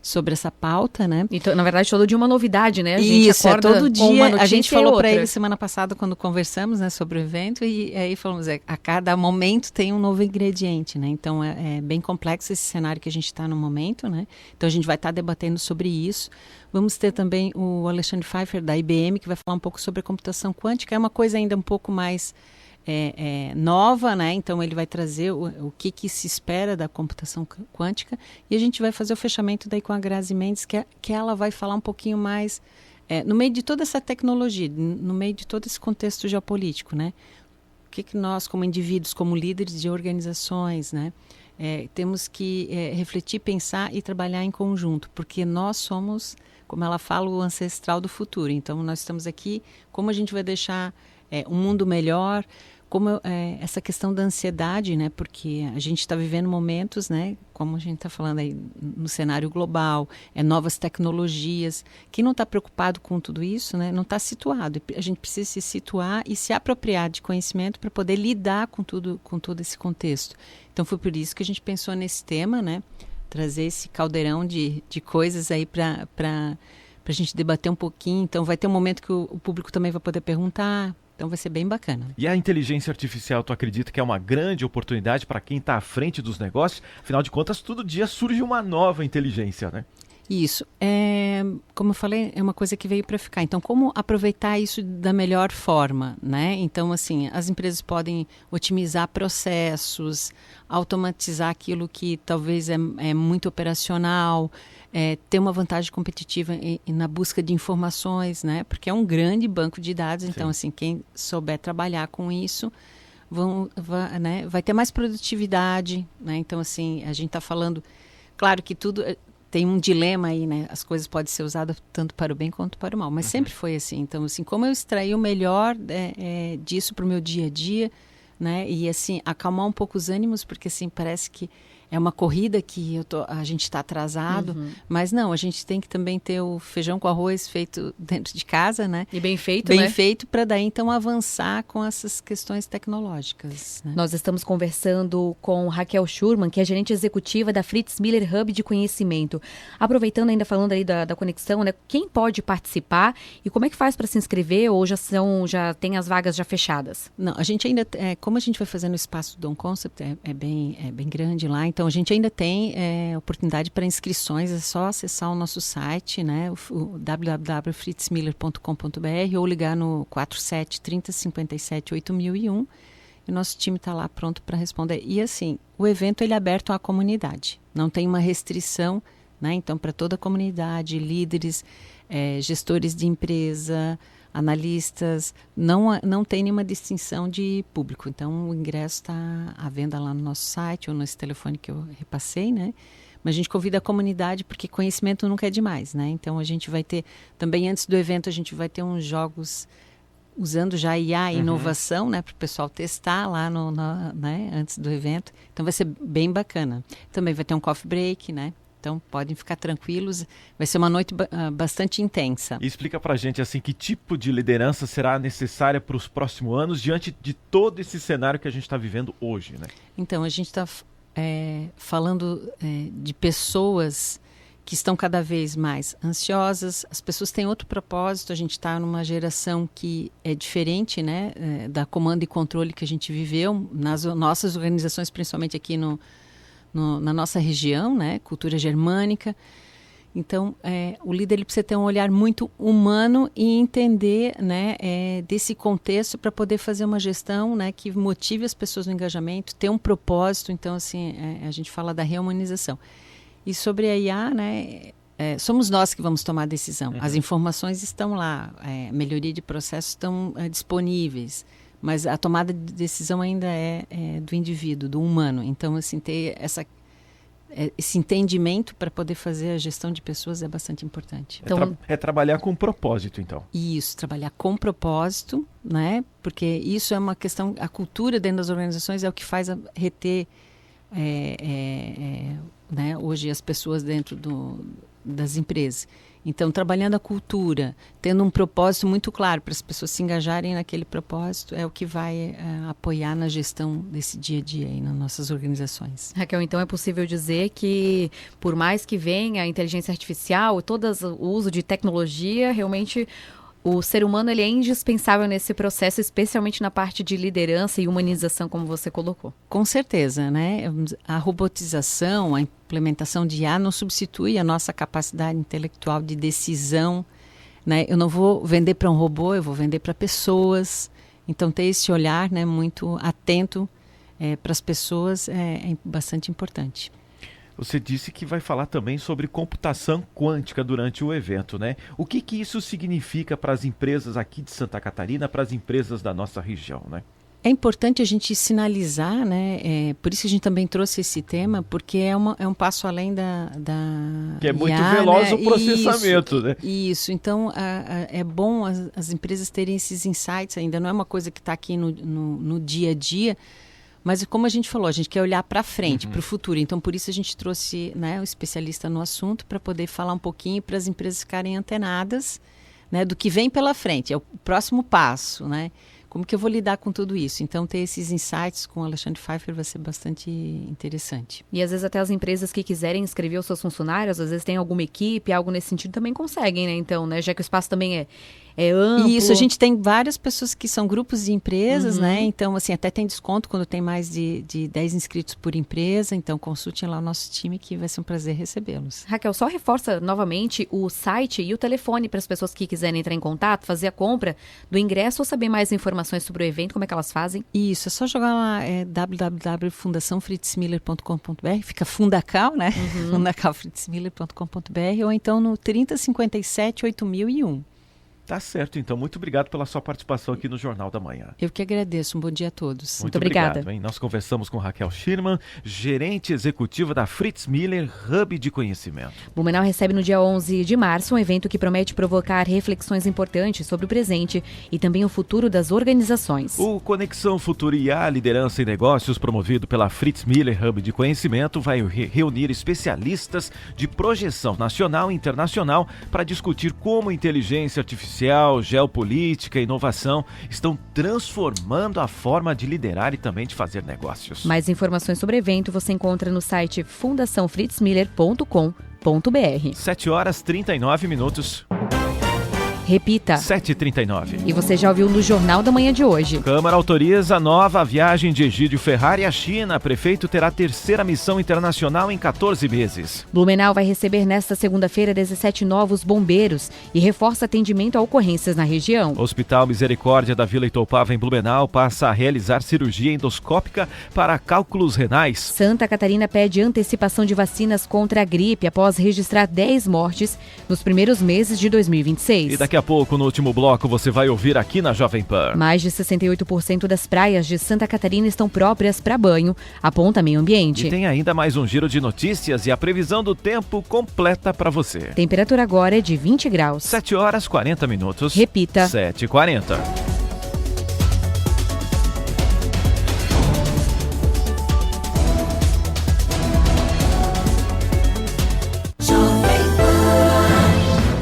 sobre essa pauta, Então, na verdade, todo dia uma novidade, A gente acorda todo dia. Uma notícia. A gente falou para ele semana passada quando conversamos, sobre o evento, e aí falamos, a cada momento tem um novo ingrediente, Então, é bem complexo esse cenário que a gente está no momento, Então, a gente vai estar debatendo sobre isso. Vamos ter também o Alexandre Pfeiffer, da IBM, que vai falar um pouco sobre a computação quântica. É uma coisa ainda um pouco mais nova, Então ele vai trazer o que se espera da computação quântica, e a gente vai fazer o fechamento daí com a Grazi Mendes, que ela vai falar um pouquinho mais no meio de toda essa tecnologia, no meio de todo esse contexto geopolítico, O que nós, como indivíduos, como líderes de organizações, temos que refletir, pensar e trabalhar em conjunto, porque nós somos, como ela fala, o ancestral do futuro. Então nós estamos aqui, como a gente vai deixar um mundo melhor, como essa questão da ansiedade, porque a gente está vivendo momentos, como a gente está falando aí no cenário global, novas tecnologias. Quem não está preocupado com tudo isso, não está situado. A gente precisa se situar e se apropriar de conhecimento para poder lidar com todo esse contexto. Então foi por isso que a gente pensou nesse tema, trazer esse caldeirão de coisas aí para a gente debater um pouquinho. Então vai ter um momento que o público também vai poder perguntar. Então vai ser bem bacana. E a inteligência artificial, tu acredita que é uma grande oportunidade para quem está à frente dos negócios? Afinal de contas, todo dia surge uma nova inteligência, Isso. Como eu falei, é uma coisa que veio para ficar. Então, como aproveitar isso da melhor forma, Então, as empresas podem otimizar processos, automatizar aquilo que talvez é muito operacional, ter uma vantagem competitiva na busca de informações, Porque é um grande banco de dados. Então, quem souber trabalhar com isso vai ter mais produtividade, Então, a gente está falando, claro que tudo tem um dilema aí, As coisas podem ser usadas tanto para o bem quanto para o mal, mas sempre foi assim. Então, como eu extrair o melhor disso para o meu dia a dia, e acalmar um pouco os ânimos, porque parece que é uma corrida que a gente está atrasado, mas não, a gente tem que também ter o feijão com arroz feito dentro de casa, E bem feito, Bem feito, para daí então avançar com essas questões tecnológicas. Nós estamos conversando com Raquel Schurman, que é gerente executiva da Fritz Miller Hub de Conhecimento. Aproveitando ainda falando aí da conexão, quem pode participar e como é que faz para se inscrever, ou já tem as vagas já fechadas? Não, a gente ainda, como a gente vai fazer no espaço do On Concept, é bem grande lá, então a gente ainda tem oportunidade para inscrições, é só acessar o nosso site, o www.fritzmiller.com.br, ou ligar no 47 30 57 8001, e o nosso time está lá pronto para responder. E o evento ele é aberto à comunidade, não tem uma restrição né? Então, para toda a comunidade, líderes, gestores de empresa, analistas, não tem nenhuma distinção de público. Então, o ingresso está à venda lá no nosso site ou nesse telefone que eu repassei, né? Mas a gente convida a comunidade porque conhecimento nunca é demais, né? Então, a gente vai ter, também antes do evento, a gente vai ter uns jogos usando já IA e inovação, né? Para o pessoal testar lá né, antes do evento. Então, vai ser bem bacana. Também vai ter um coffee break, né? Então, podem ficar tranquilos. Vai ser uma noite bastante intensa. E explica pra gente, assim, que tipo de liderança será necessária para os próximos anos diante de todo esse cenário que a gente está vivendo hoje, né? Então, a gente está falando de pessoas que estão cada vez mais ansiosas. As pessoas têm outro propósito. A gente está numa geração que é diferente, né, da comando e controle que a gente viveu nas nossas organizações, principalmente aqui na nossa região, né, cultura germânica. Então, o líder ele precisa ter um olhar muito humano e entender, né, desse contexto para poder fazer uma gestão, né, que motive as pessoas no engajamento, ter um propósito. Então, assim, a gente fala da reumanização. E sobre a IA, né, somos nós que vamos tomar a decisão. As informações estão lá, melhoria de processos estão disponíveis, mas a tomada de decisão ainda é do indivíduo, do humano. Então, assim, ter esse entendimento para poder fazer a gestão de pessoas é bastante importante. Então, trabalhar com propósito, então. Isso, trabalhar com propósito, né? Porque isso é uma questão, a cultura dentro das organizações é o que faz reter né, hoje as pessoas dentro das empresas. Então, trabalhando a cultura, tendo um propósito muito claro para as pessoas se engajarem naquele propósito, é o que vai apoiar na gestão desse dia a dia aí nas nossas organizações. Raquel, então é possível dizer que, por mais que venha a inteligência artificial, todo o uso de tecnologia, realmente o ser humano ele é indispensável nesse processo, especialmente na parte de liderança e humanização, como você colocou. Com certeza, né? A robotização, a implementação de IA não substitui a nossa capacidade intelectual de decisão, né? Eu não vou vender para um robô, eu vou vender para pessoas. Então, ter esse olhar, né, muito atento para as pessoas é bastante importante. Você disse que vai falar também sobre computação quântica durante o evento, né? O que isso significa para as empresas aqui de Santa Catarina, para as empresas da nossa região, né? É importante a gente sinalizar, né? Por isso que a gente também trouxe esse tema, porque é um passo além da que é muito IA, veloz, né? O processamento, isso, né? Isso, então é bom as empresas terem esses insights ainda, não é uma coisa que está aqui no dia a dia, mas como a gente falou, a gente quer olhar para frente, para o futuro. Então, por isso a gente trouxe, né, um especialista no assunto para poder falar um pouquinho para as empresas ficarem antenadas, né, do que vem pela frente. É o próximo passo, né? Como que eu vou lidar com tudo isso? Então, ter esses insights com o Alexandre Pfeiffer vai ser bastante interessante. E, às vezes, até as empresas que quiserem inscrever os seus funcionários, às vezes tem alguma equipe, algo nesse sentido, também conseguem, né? Então, né? Já que o espaço também é amplo. Isso, a gente tem várias pessoas que são grupos de empresas, né? Então, assim, até tem desconto quando tem mais de 10 inscritos por empresa. Então, consultem lá o nosso time que vai ser um prazer recebê-los. Raquel, só reforça novamente o site e o telefone para as pessoas que quiserem entrar em contato, fazer a compra do ingresso ou saber mais informações sobre o evento, como é que elas fazem? Isso, é só jogar lá www.fundaçãofritzmiller.com.br, fica Fundacal, né? fundacalfritzmiller.com.br ou então no 3057 8001. Tá certo, então. Muito obrigado pela sua participação aqui no Jornal da Manhã. Eu que agradeço. Um bom dia a todos. Muito obrigada. Obrigado, hein? Nós conversamos com Raquel Schirman, gerente executiva da Fritz Miller Hub de Conhecimento. Blumenau recebe no dia 11 de março um evento que promete provocar reflexões importantes sobre o presente e também o futuro das organizações. O Conexão Futuro IA, Liderança e Negócios, promovido pela Fritz Miller Hub de Conhecimento, vai reunir especialistas de projeção nacional e internacional para discutir como inteligência artificial, geopolítica e inovação estão transformando a forma de liderar e também de fazer negócios. Mais informações sobre o evento você encontra no site fundaçãofritzmiller.com.br. 7h39. Repita. 7h39. E você já ouviu no Jornal da Manhã de hoje. Câmara autoriza nova viagem de Egídio Ferrari à China. Prefeito terá terceira missão internacional em 14 meses. Blumenau vai receber nesta segunda-feira 17 novos bombeiros e reforça atendimento a ocorrências na região. Hospital Misericórdia da Vila Itoupava, em Blumenau, passa a realizar cirurgia endoscópica para cálculos renais. Santa Catarina pede antecipação de vacinas contra a gripe após registrar 10 mortes nos primeiros meses de 2026. E daqui a pouco, no último bloco, você vai ouvir aqui na Jovem Pan. Mais de 68% das praias de Santa Catarina estão próprias para banho, aponta Meio Ambiente. E tem ainda mais um giro de notícias e a previsão do tempo completa para você. Temperatura agora é de 20 graus. 7h40. Repita. 7h40.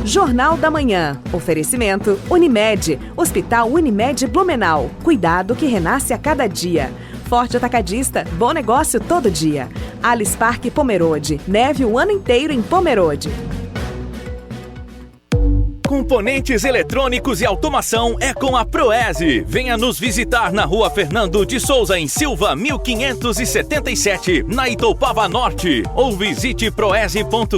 Jornal da Manhã. Oferecimento Unimed. Hospital Unimed Blumenau. Cuidado que renasce a cada dia. Forte Atacadista. Bom negócio todo dia. Alice Parque Pomerode. Neve o ano inteiro em Pomerode. Componentes eletrônicos e automação é com a Proese. Venha nos visitar na Rua Fernando de Souza, em Silva, 1577, na Itoupava Norte. Ou visite proese.com.br.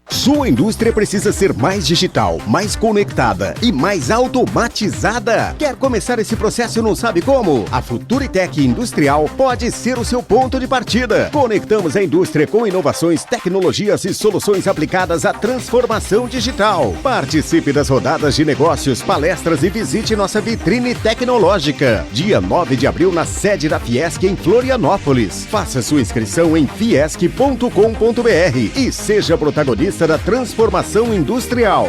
Sua indústria precisa ser mais digital, mais conectada e mais automatizada. Quer começar esse processo e não sabe como? A Futuritec Industrial pode ser o seu ponto de partida. Conectamos a indústria com inovações, tecnologias e soluções aplicadas à transformação digital. Participe das rodadas de negócios, palestras e visite nossa vitrine tecnológica. Dia 9 de abril na sede da Fiesc em Florianópolis. Faça sua inscrição em fiesc.com.br e seja protagonista da transformação industrial.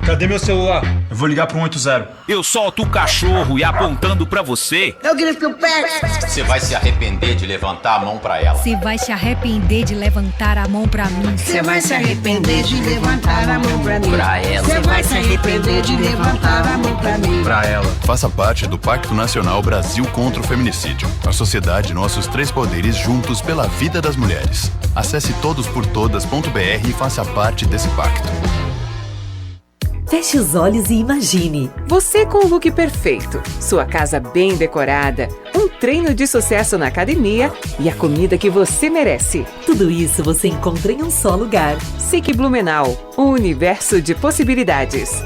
Cadê meu celular? Eu vou ligar pro 180. Eu solto o cachorro e apontando pra você. Eu grito o pé. Você vai se arrepender de levantar a mão pra ela. Você vai se arrepender de levantar a mão pra mim. Você vai se arrepender de levantar a mão pra mim. Pra ela. Você vai se arrepender de levantar a mão pra mim. Pra ela. Faça parte do Pacto Nacional Brasil contra o Feminicídio. A sociedade, nossos três poderes juntos pela vida das mulheres. Acesse todosportodas.br e faça parte desse pacto. Feche os olhos e imagine. Você com o look perfeito, sua casa bem decorada, um treino de sucesso na academia e a comida que você merece. Tudo isso você encontra em um só lugar. SIC Blumenau, um universo de possibilidades.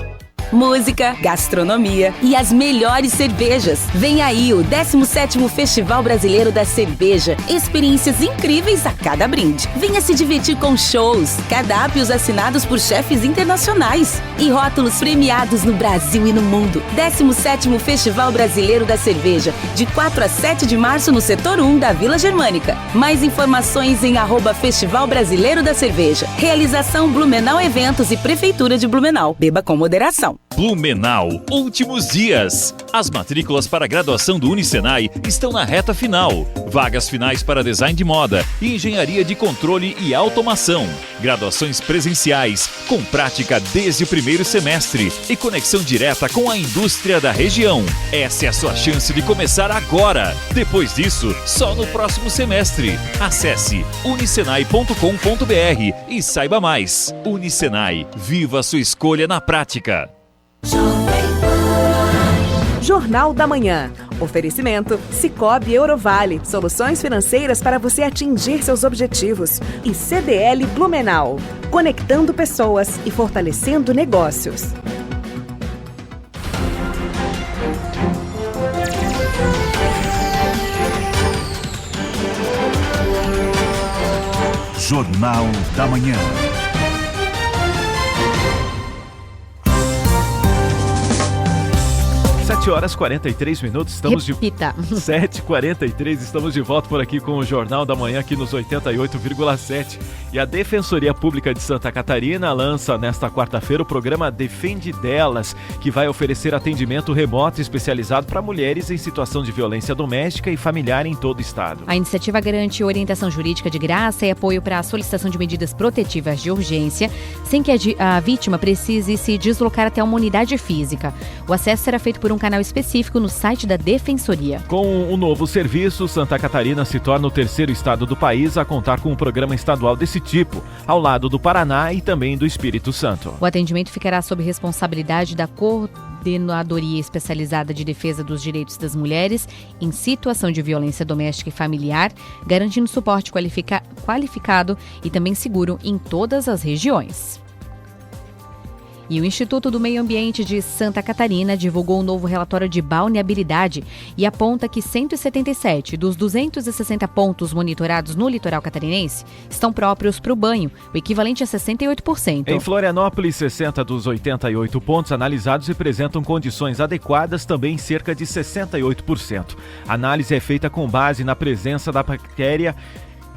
Música, gastronomia e as melhores cervejas. Vem aí o 17º Festival Brasileiro da Cerveja. Experiências incríveis a cada brinde. Venha se divertir com shows, cardápios assinados por chefes internacionais e rótulos premiados no Brasil e no mundo. 17º Festival Brasileiro da Cerveja, de 4 a 7 de março no setor 1 da Vila Germânica. Mais informações em @Festival Brasileiro da Cerveja. Realização Blumenau Eventos e Prefeitura de Blumenau. Beba com moderação. Blumenau, últimos dias. As matrículas para a graduação do Unisenai estão na reta final. Vagas finais para design de moda e engenharia de controle e automação. Graduações presenciais, com prática desde o primeiro semestre e conexão direta com a indústria da região. Essa é a sua chance de começar agora. Depois disso, só no próximo semestre. Acesse unisenai.com.br e saiba mais. Unisenai, viva a sua escolha na prática. Jornal da Manhã. Oferecimento Sicoob Eurovale. Soluções financeiras para você atingir seus objetivos. E CDL Blumenau. Conectando pessoas e fortalecendo negócios. Jornal da Manhã. 7h43, estamos Repita. 7h43, estamos de volta por aqui com o Jornal da Manhã, aqui nos 88,7. E a Defensoria Pública de Santa Catarina lança nesta quarta-feira o programa Defende Delas, que vai oferecer atendimento remoto especializado para mulheres em situação de violência doméstica e familiar em todo o estado. A iniciativa garante orientação jurídica de graça e apoio para a solicitação de medidas protetivas de urgência, sem que a vítima precise se deslocar até uma unidade física. O acesso será feito por um canal canal específico no site da Defensoria. Com o novo serviço, Santa Catarina se torna o terceiro estado do país a contar com um programa estadual desse tipo, ao lado do Paraná e também do Espírito Santo. O atendimento ficará sob responsabilidade da Coordenadoria Especializada de Defesa dos Direitos das Mulheres em situação de violência doméstica e familiar, garantindo suporte qualificado e também seguro em todas as regiões. E o Instituto do Meio Ambiente de Santa Catarina divulgou um novo relatório de balneabilidade e aponta que 177 dos 260 pontos monitorados no litoral catarinense estão próprios para o banho, o equivalente a 68%. Em Florianópolis, 60 dos 88 pontos analisados representam condições adequadas, também cerca de 68%. A análise é feita com base na presença da bactéria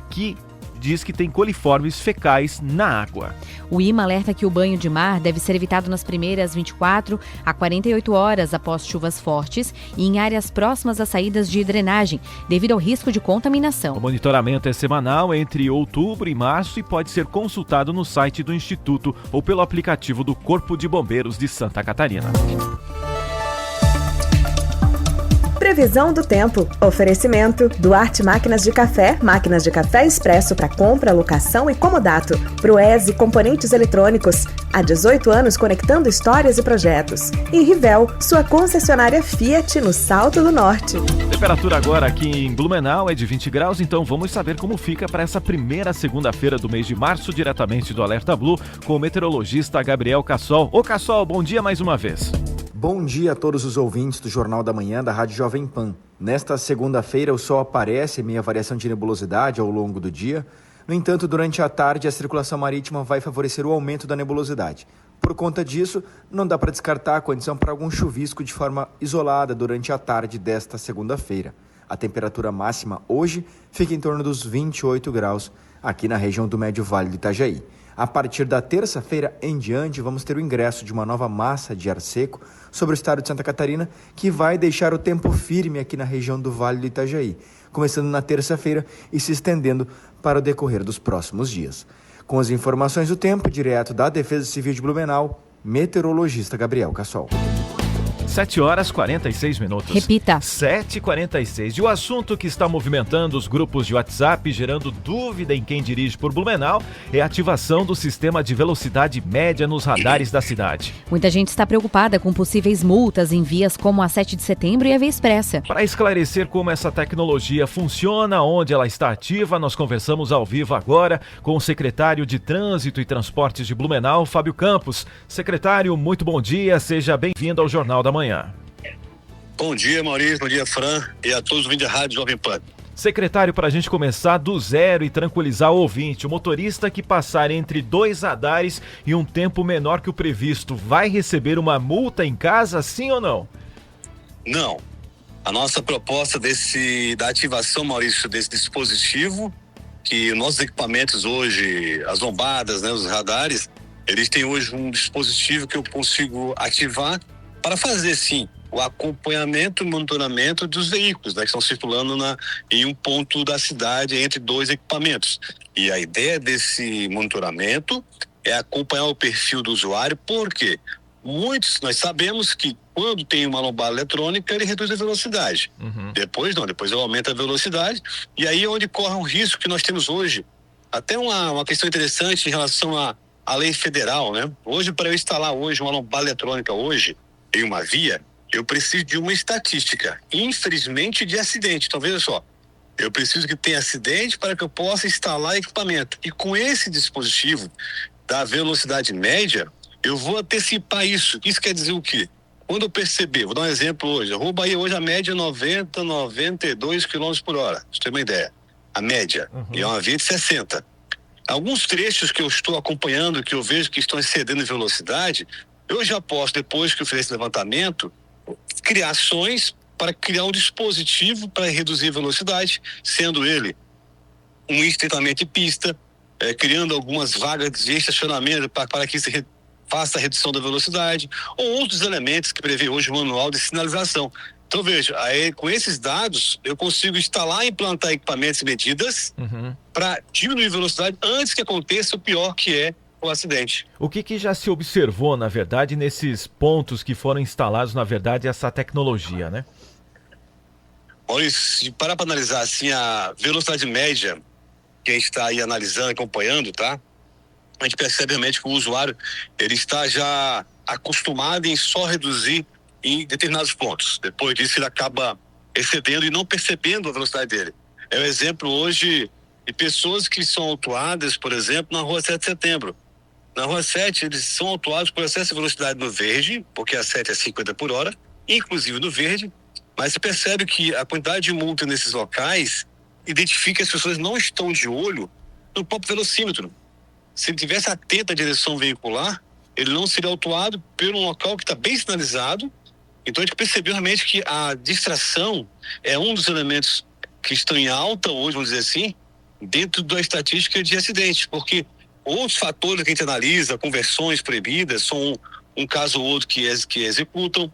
que diz que tem coliformes fecais na água. O IMA alerta que o banho de mar deve ser evitado nas primeiras 24 a 48 horas após chuvas fortes e em áreas próximas às saídas de drenagem, devido ao risco de contaminação. O monitoramento é semanal entre outubro e março e pode ser consultado no site do Instituto ou pelo aplicativo do Corpo de Bombeiros de Santa Catarina. Previsão do tempo. Oferecimento Duarte Máquinas de Café Expresso para compra, locação e comodato. Proese Componentes Eletrônicos. Há 18 anos conectando histórias e projetos. E Rivel, sua concessionária Fiat no Salto do Norte. Temperatura agora aqui em Blumenau é de 20 graus, então vamos saber como fica para essa primeira segunda-feira do mês de março, diretamente do Alerta Blue, com o meteorologista Gabriel Cassol. Ô Cassol, bom dia mais uma vez. Bom dia a todos os ouvintes do Jornal da Manhã da Rádio Jovem Pan. Nesta segunda-feira o sol aparece em meia variação de nebulosidade ao longo do dia. No entanto, durante a tarde a circulação marítima vai favorecer o aumento da nebulosidade. Por conta disso, não dá para descartar a condição para algum chuvisco de forma isolada durante a tarde desta segunda-feira. A temperatura máxima hoje fica em torno dos 28 graus aqui na região do Médio Vale do Itajaí. A partir da terça-feira em diante, vamos ter o ingresso de uma nova massa de ar seco sobre o estado de Santa Catarina, que vai deixar o tempo firme aqui na região do Vale do Itajaí, começando na terça-feira e se estendendo para o decorrer dos próximos dias. Com as informações do tempo, direto da Defesa Civil de Blumenau, meteorologista Gabriel Cassol. 7 horas 46 minutos. Repita. 7h46. E o assunto que está movimentando os grupos de WhatsApp, gerando dúvida em quem dirige por Blumenau, é a ativação do sistema de velocidade média nos radares da cidade. Muita gente está preocupada com possíveis multas em vias como a 7 de setembro e a Via Expressa. Para esclarecer como essa tecnologia funciona, onde ela está ativa, nós conversamos ao vivo agora com o secretário de Trânsito e Transportes de Blumenau, Fábio Campos. Secretário, muito bom dia, seja bem-vindo ao Jornal da Manhã. Bom dia, Maurício, bom dia, Fran, e a todos os ouvintes da Rádio Jovem Pan. Secretário, para a gente começar do zero e tranquilizar o ouvinte, o motorista que passar entre 2 radares e um tempo menor que o previsto, vai receber uma multa em casa, sim ou não? Não. A nossa proposta da ativação, Maurício, desse dispositivo, que nossos equipamentos hoje, as lombadas, né, os radares, eles têm hoje um dispositivo que eu consigo ativar para fazer, sim, o acompanhamento e monitoramento dos veículos, né, que estão circulando em um ponto da cidade entre 2 equipamentos. E a ideia desse monitoramento é acompanhar o perfil do usuário, porque nós sabemos que quando tem uma lombada eletrônica, ele reduz a velocidade. Depois ele aumenta a velocidade, e aí é onde corre um risco que nós temos hoje. Até uma questão interessante em relação à lei federal, né? Hoje, para eu instalar hoje uma lombada eletrônica em uma via, eu preciso de uma estatística, infelizmente, de acidente. Então, veja só, eu preciso que tenha acidente para que eu possa instalar equipamento. E com esse dispositivo da velocidade média, eu vou antecipar isso. Isso quer dizer o quê? Quando eu perceber, vou dar um exemplo hoje, a Rua Bahia hoje a média é 90, 92 km por hora, pra você ter uma ideia. A média, e é uma via de 60. Alguns trechos que eu estou acompanhando, que eu vejo que estão excedendo em velocidade, eu já posso, depois que eu fizer esse levantamento, criar ações para criar um dispositivo para reduzir a velocidade, sendo ele um estreitamento de pista, criando algumas vagas de estacionamento para que se faça a redução da velocidade, ou outros elementos que prevê hoje o manual de sinalização. Então, veja, com esses dados, eu consigo instalar e implantar equipamentos e medidas para diminuir a velocidade antes que aconteça o pior, que é o acidente. O que já se observou, na verdade, nesses pontos que foram instalados, na verdade, essa tecnologia, né? Maurício, se parar para analisar assim a velocidade média que a gente está aí analisando, acompanhando, tá? A gente percebe realmente que o usuário ele está já acostumado em só reduzir em determinados pontos. Depois disso ele acaba excedendo e não percebendo a velocidade dele. É o exemplo hoje de pessoas que são autuadas, por exemplo, na rua 7 de setembro. Na rua 7 eles são autuados por excesso de velocidade no verde, porque a 7 é 50 por hora, inclusive no verde, mas você percebe que a quantidade de multa nesses locais identifica que as pessoas não estão de olho no próprio velocímetro. Se ele tivesse atento à direção veicular, ele não seria autuado pelo local que está bem sinalizado. Então a gente percebeu realmente que a distração é um dos elementos que estão em alta hoje, vamos dizer assim, dentro da estatística de acidentes, porque outros fatores que a gente analisa, conversões proibidas, são um caso ou outro que executam,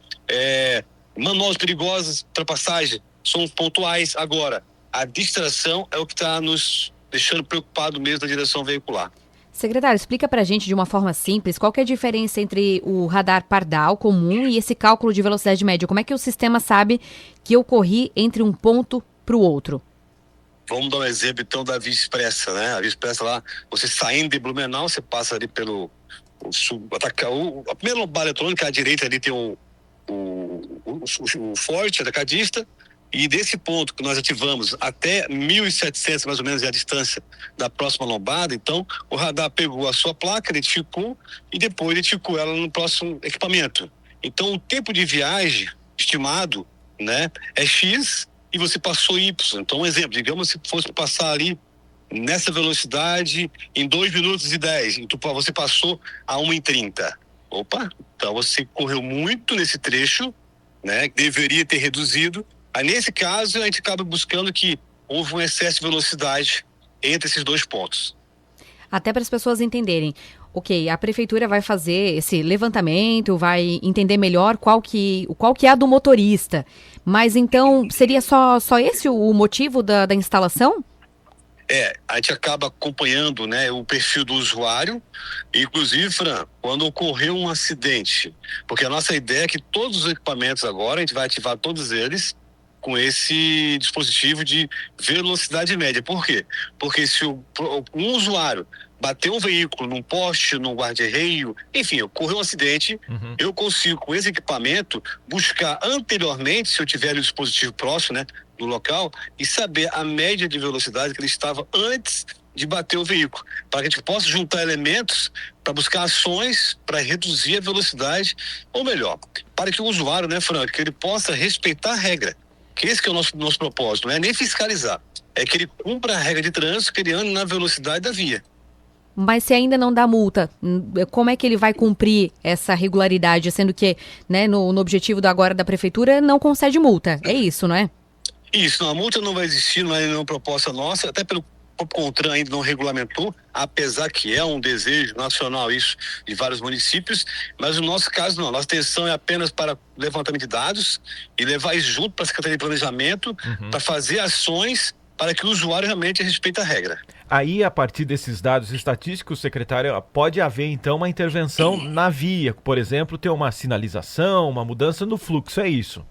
manobras perigosas, ultrapassagem, são pontuais. Agora, a distração é o que está nos deixando preocupado mesmo na direção veicular. Secretário, explica pra gente de uma forma simples qual que é a diferença entre o radar pardal comum e esse cálculo de velocidade média. Como é que o sistema sabe que eu corri entre um ponto para o outro? Vamos dar um exemplo então da Via Expressa, né? A Via Expressa lá, você saindo de Blumenau, você passa ali pelo a primeira lombada eletrônica, à direita ali tem o forte atacadista, e desse ponto que nós ativamos até 1.700 mais ou menos é a distância da próxima lombada. Então o radar pegou a sua placa, identificou e depois identificou ela no próximo equipamento. Então o tempo de viagem estimado, né, é X e você passou Y. Então um exemplo, digamos se fosse passar ali nessa velocidade em 2 minutos e 10, então você passou a 1:30. Opa, então você correu muito nesse trecho, né, que deveria ter reduzido. Aí, nesse caso, a gente acaba buscando que houve um excesso de velocidade entre esses dois pontos. Até para as pessoas entenderem. Ok, a prefeitura vai fazer esse levantamento, vai entender melhor qual que é a do motorista. Mas então, seria só esse o motivo da instalação? A gente acaba acompanhando, né, o perfil do usuário, inclusive, Fran, quando ocorreu um acidente, porque a nossa ideia é que todos os equipamentos agora, a gente vai ativar todos eles com esse dispositivo de velocidade média. Por quê? Porque se um usuário bateu um veículo num poste, num guarda-reio, enfim, ocorreu um acidente, eu consigo, com esse equipamento, buscar anteriormente, se eu tiver o dispositivo próximo, né, do local, e saber a média de velocidade que ele estava antes de bater o veículo, para que a gente possa juntar elementos para buscar ações para reduzir a velocidade, ou melhor, para que o usuário, né, Franco, que ele possa respeitar a regra. Que esse que é o nosso propósito, não é nem fiscalizar, é que ele cumpra a regra de trânsito, que ele ande na velocidade da via. Mas se ainda não dá multa, como é que ele vai cumprir essa regularidade, sendo que, né, no objetivo agora da prefeitura não concede multa? É isso, não é? Isso, a multa não vai existir, não é nenhuma proposta nossa, até pelo CONTRAN ainda não regulamentou, apesar que é um desejo nacional isso de vários municípios, mas no nosso caso não, nossa atenção é apenas para levantamento de dados e levar isso junto para a Secretaria de Planejamento, para fazer ações para que o usuário realmente respeite a regra. Aí, a partir desses dados estatísticos, secretário, pode haver então uma intervenção na via, por exemplo, ter uma sinalização, uma mudança no fluxo, é isso?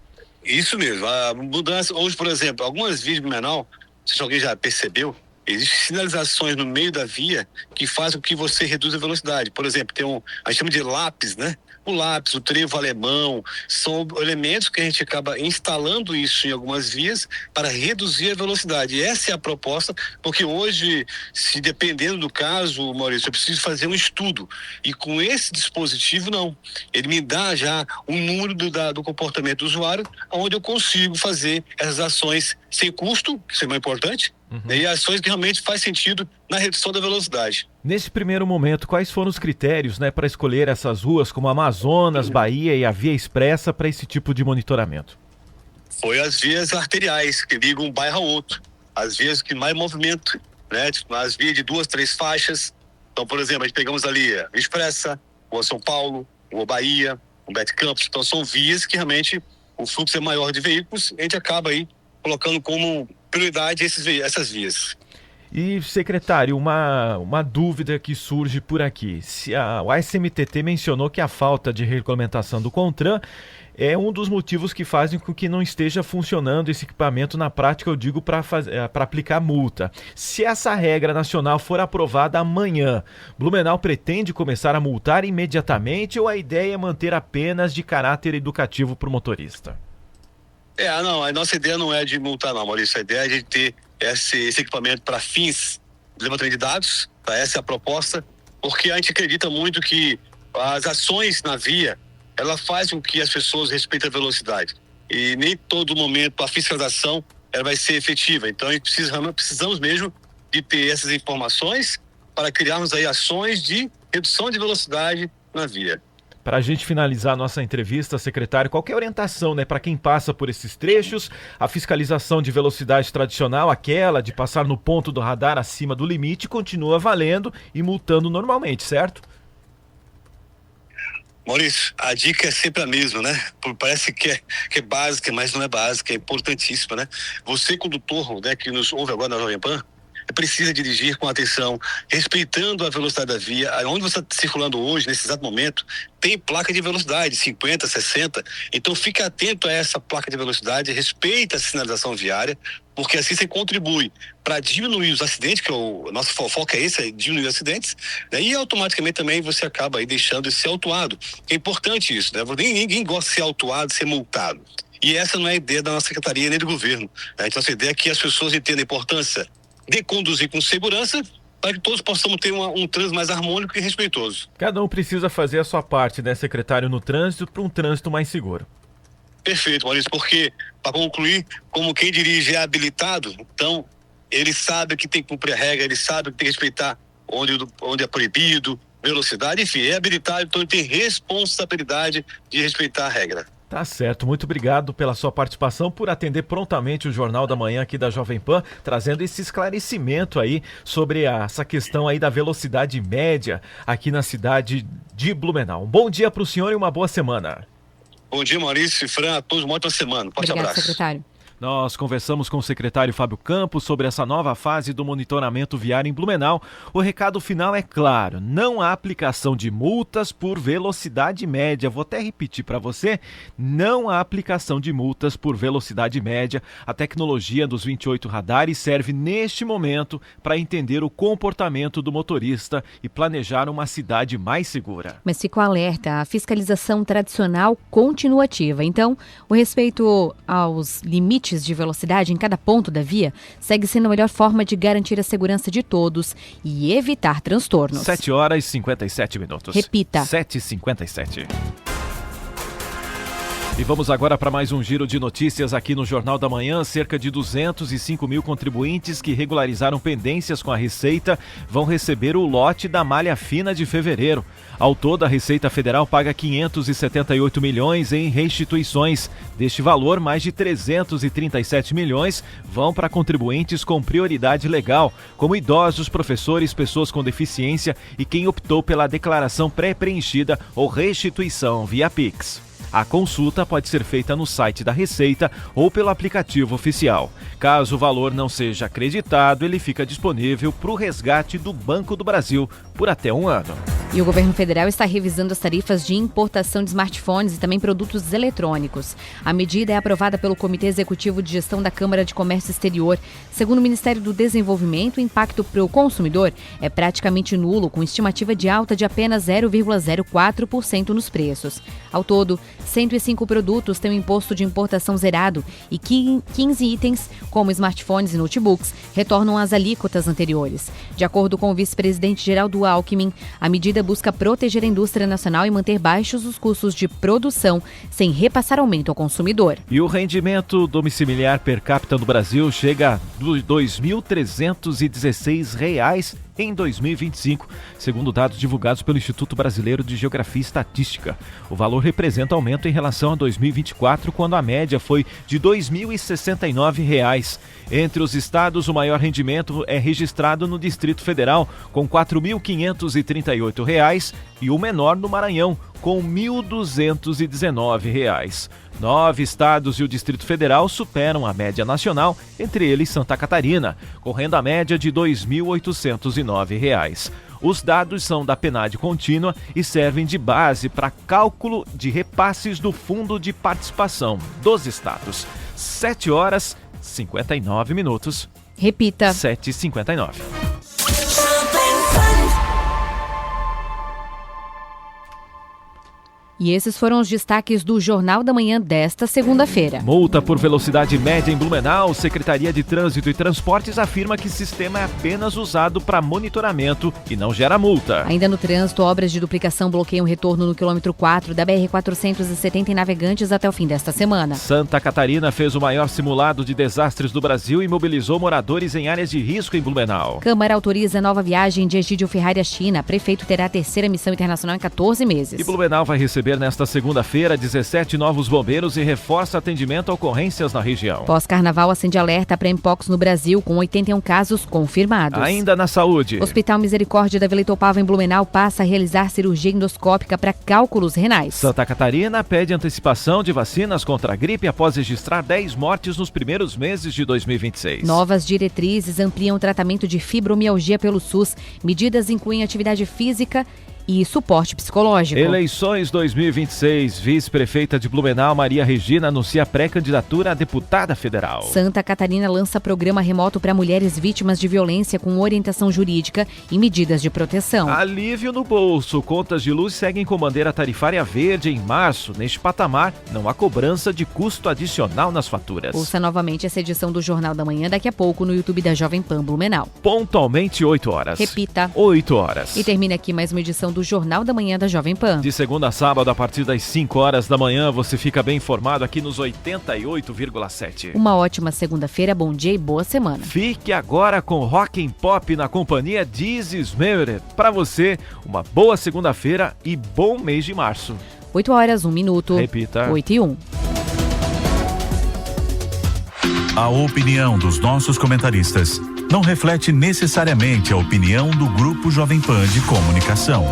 Isso mesmo, a mudança, hoje, por exemplo, algumas vias de Blumenau, não sei se alguém já percebeu, existem sinalizações no meio da via que fazem com que você reduza a velocidade. Por exemplo, tem a gente chama de lápis, né? O lápis, o trevo alemão, são elementos que a gente acaba instalando isso em algumas vias para reduzir a velocidade. E essa é a proposta, porque hoje, se dependendo do caso, Maurício, eu preciso fazer um estudo. E com esse dispositivo, não. Ele me dá já um número do comportamento do usuário, onde eu consigo fazer essas ações sem custo, que isso é mais importante, e ações que realmente faz sentido na redução da velocidade. Nesse primeiro momento, quais foram os critérios, né, para escolher essas ruas como Amazonas, Bahia e a Via Expressa para esse tipo de monitoramento? Foi as vias arteriais que ligam um bairro ao outro, as vias que mais movimento, né, as vias de 2, 3 faixas. Então, por exemplo, a gente pegamos ali a Via Expressa, Rua São Paulo, Rua Bahia, o Bete Campos. Então, são vias que realmente o fluxo é maior de veículos, a gente acaba aí colocando como prioridade essas vias. E, secretário, uma dúvida que surge por aqui. O SMTT mencionou que a falta de regulamentação do CONTRAN é um dos motivos que fazem com que não esteja funcionando esse equipamento na prática, eu digo, para aplicar multa. Se essa regra nacional for aprovada amanhã, Blumenau pretende começar a multar imediatamente ou a ideia é manter apenas de caráter educativo para o motorista? Não, a nossa ideia não é de multar não, Maurício, a ideia é de ter esse equipamento para fins de levantamento de dados, tá? Essa é a proposta, porque a gente acredita muito que as ações na via, ela faz com que as pessoas respeitem a velocidade, e nem todo momento a fiscalização ela vai ser efetiva, então a gente precisamos mesmo de ter essas informações para criarmos aí ações de redução de velocidade na via. Para a gente finalizar a nossa entrevista, secretário, qual que é a orientação, para quem passa por esses trechos? A fiscalização de velocidade tradicional, aquela de passar no ponto do radar acima do limite, continua valendo e multando normalmente, certo? Maurício, a dica é sempre a mesma, né? Parece que é básica, mas não é básica, é importantíssima, né? Você, condutor, que nos ouve agora na Jovem Pan, precisa dirigir com atenção, respeitando a velocidade da via. Onde você está circulando hoje, nesse exato momento, tem placa de velocidade, 50, 60. Então fique atento a essa placa de velocidade, respeite a sinalização viária, porque assim você contribui para diminuir os acidentes, que o nosso foco é esse, é diminuir os acidentes, né? E automaticamente também você acaba aí deixando de ser autuado. É importante isso, né? Ninguém gosta de ser autuado, de ser multado. E essa não é a ideia da nossa secretaria nem do governo, né? Então essa ideia é que as pessoas entendam a importância de conduzir com segurança para que todos possamos ter um trânsito mais harmônico e respeitoso. Cada um precisa fazer a sua parte, né, secretário, no trânsito, para um trânsito mais seguro. Perfeito, Maurício, porque, para concluir, como quem dirige é habilitado, então ele sabe que tem que cumprir a regra, ele sabe que tem que respeitar onde é proibido, velocidade, enfim, é habilitado, então ele tem responsabilidade de respeitar a regra. Tá certo, muito obrigado pela sua participação, por atender prontamente o Jornal da Manhã aqui da Jovem Pan, trazendo esse esclarecimento aí sobre essa questão aí da velocidade média aqui na cidade de Blumenau. Um bom dia para o senhor e uma boa semana. Bom dia, Maurício e Fran, a todos uma ótima semana. Forte abraço. Secretário. Nós conversamos com o secretário Fábio Campos sobre essa nova fase do monitoramento viário em Blumenau. O recado final é claro, não há aplicação de multas por velocidade média. Vou até repetir para você, não há aplicação de multas por velocidade média. A tecnologia dos 28 radares serve neste momento para entender o comportamento do motorista e planejar uma cidade mais segura. Mas fica o alerta, a fiscalização tradicional continua ativa. Então, o respeito aos limites de velocidade em cada ponto da via segue sendo a melhor forma de garantir a segurança de todos e evitar transtornos. 7h57. Repita. 7h57. E vamos agora para mais um giro de notícias aqui no Jornal da Manhã. Cerca de 205 mil contribuintes que regularizaram pendências com a Receita vão receber o lote da malha fina de fevereiro. Ao todo, a Receita Federal paga 578 milhões em restituições. Deste valor, mais de 337 milhões vão para contribuintes com prioridade legal, como idosos, professores, pessoas com deficiência e quem optou pela declaração pré-preenchida ou restituição via Pix. A consulta pode ser feita no site da Receita ou pelo aplicativo oficial. Caso o valor não seja acreditado, ele fica disponível para o resgate do Banco do Brasil por até 1 ano. E o governo federal está revisando as tarifas de importação de smartphones e também produtos eletrônicos. A medida é aprovada pelo Comitê Executivo de Gestão da Câmara de Comércio Exterior. Segundo o Ministério do Desenvolvimento, o impacto para o consumidor é praticamente nulo, com estimativa de alta de apenas 0,04% nos preços. Ao todo, 105 produtos têm um imposto de importação zerado e 15 itens, como smartphones e notebooks, retornam às alíquotas anteriores. De acordo com o vice-presidente Geraldo Alckmin, a medida busca proteger a indústria nacional e manter baixos os custos de produção, sem repassar aumento ao consumidor. E o rendimento domiciliar per capita no Brasil chega a R$ 2.316 em 2025, segundo dados divulgados pelo Instituto Brasileiro de Geografia e Estatística. O valor representa aumento em relação a 2024, quando a média foi de R$ 2.069. Entre os estados, o maior rendimento é registrado no Distrito Federal, com R$ 4.538, e o menor no Maranhão, com R$ 1.219. 9 estados e o Distrito Federal superam a média nacional, entre eles Santa Catarina, com renda média de R$ 2.809. Os dados são da PNAD contínua e servem de base para cálculo de repasses do Fundo de Participação dos estados. 7h59. Repita. 7h59. E esses foram os destaques do Jornal da Manhã desta segunda-feira. Multa por velocidade média em Blumenau. Secretaria de Trânsito e Transportes afirma que o sistema é apenas usado para monitoramento e não gera multa. Ainda no trânsito, obras de duplicação bloqueiam o retorno no quilômetro 4 da BR-470 em Navegantes até o fim desta semana. Santa Catarina fez o maior simulado de desastres do Brasil e mobilizou moradores em áreas de risco em Blumenau. Câmara autoriza nova viagem de Egídio Ferrari à China. Prefeito terá a terceira missão internacional em 14 meses. E Blumenau vai receber nesta segunda-feira 17 novos bombeiros e reforça atendimento a ocorrências na região. Pós-carnaval acende alerta para Mpox no Brasil, com 81 casos confirmados. Ainda na saúde. Hospital Misericórdia da Vila Itopava em Blumenau passa a realizar cirurgia endoscópica para cálculos renais. Santa Catarina pede antecipação de vacinas contra a gripe após registrar 10 mortes nos primeiros meses de 2026. Novas diretrizes ampliam o tratamento de fibromialgia pelo SUS. Medidas incluem atividade física e suporte psicológico. Eleições 2026. Vice-prefeita de Blumenau, Maria Regina, anuncia pré-candidatura a deputada federal. Santa Catarina lança programa remoto para mulheres vítimas de violência com orientação jurídica e medidas de proteção. Alívio no bolso. Contas de luz seguem com bandeira tarifária verde em março. Neste patamar, não há cobrança de custo adicional nas faturas. Ouça novamente essa edição do Jornal da Manhã daqui a pouco no YouTube da Jovem Pan Blumenau. Pontualmente 8 horas. Repita. 8 horas. E termina aqui mais uma edição do Jornal da Manhã da Jovem Pan. De segunda a sábado, a partir das 5 horas da manhã, você fica bem informado aqui nos 88,7. Uma ótima segunda-feira, bom dia e boa semana. Fique agora com Rock and Pop na companhia This Is Memory. Para você, uma boa segunda-feira e bom mês de março. 8 horas, 1 minuto. Repita. 8 e 1. A opinião dos nossos comentaristas não reflete necessariamente a opinião do Grupo Jovem Pan de Comunicação.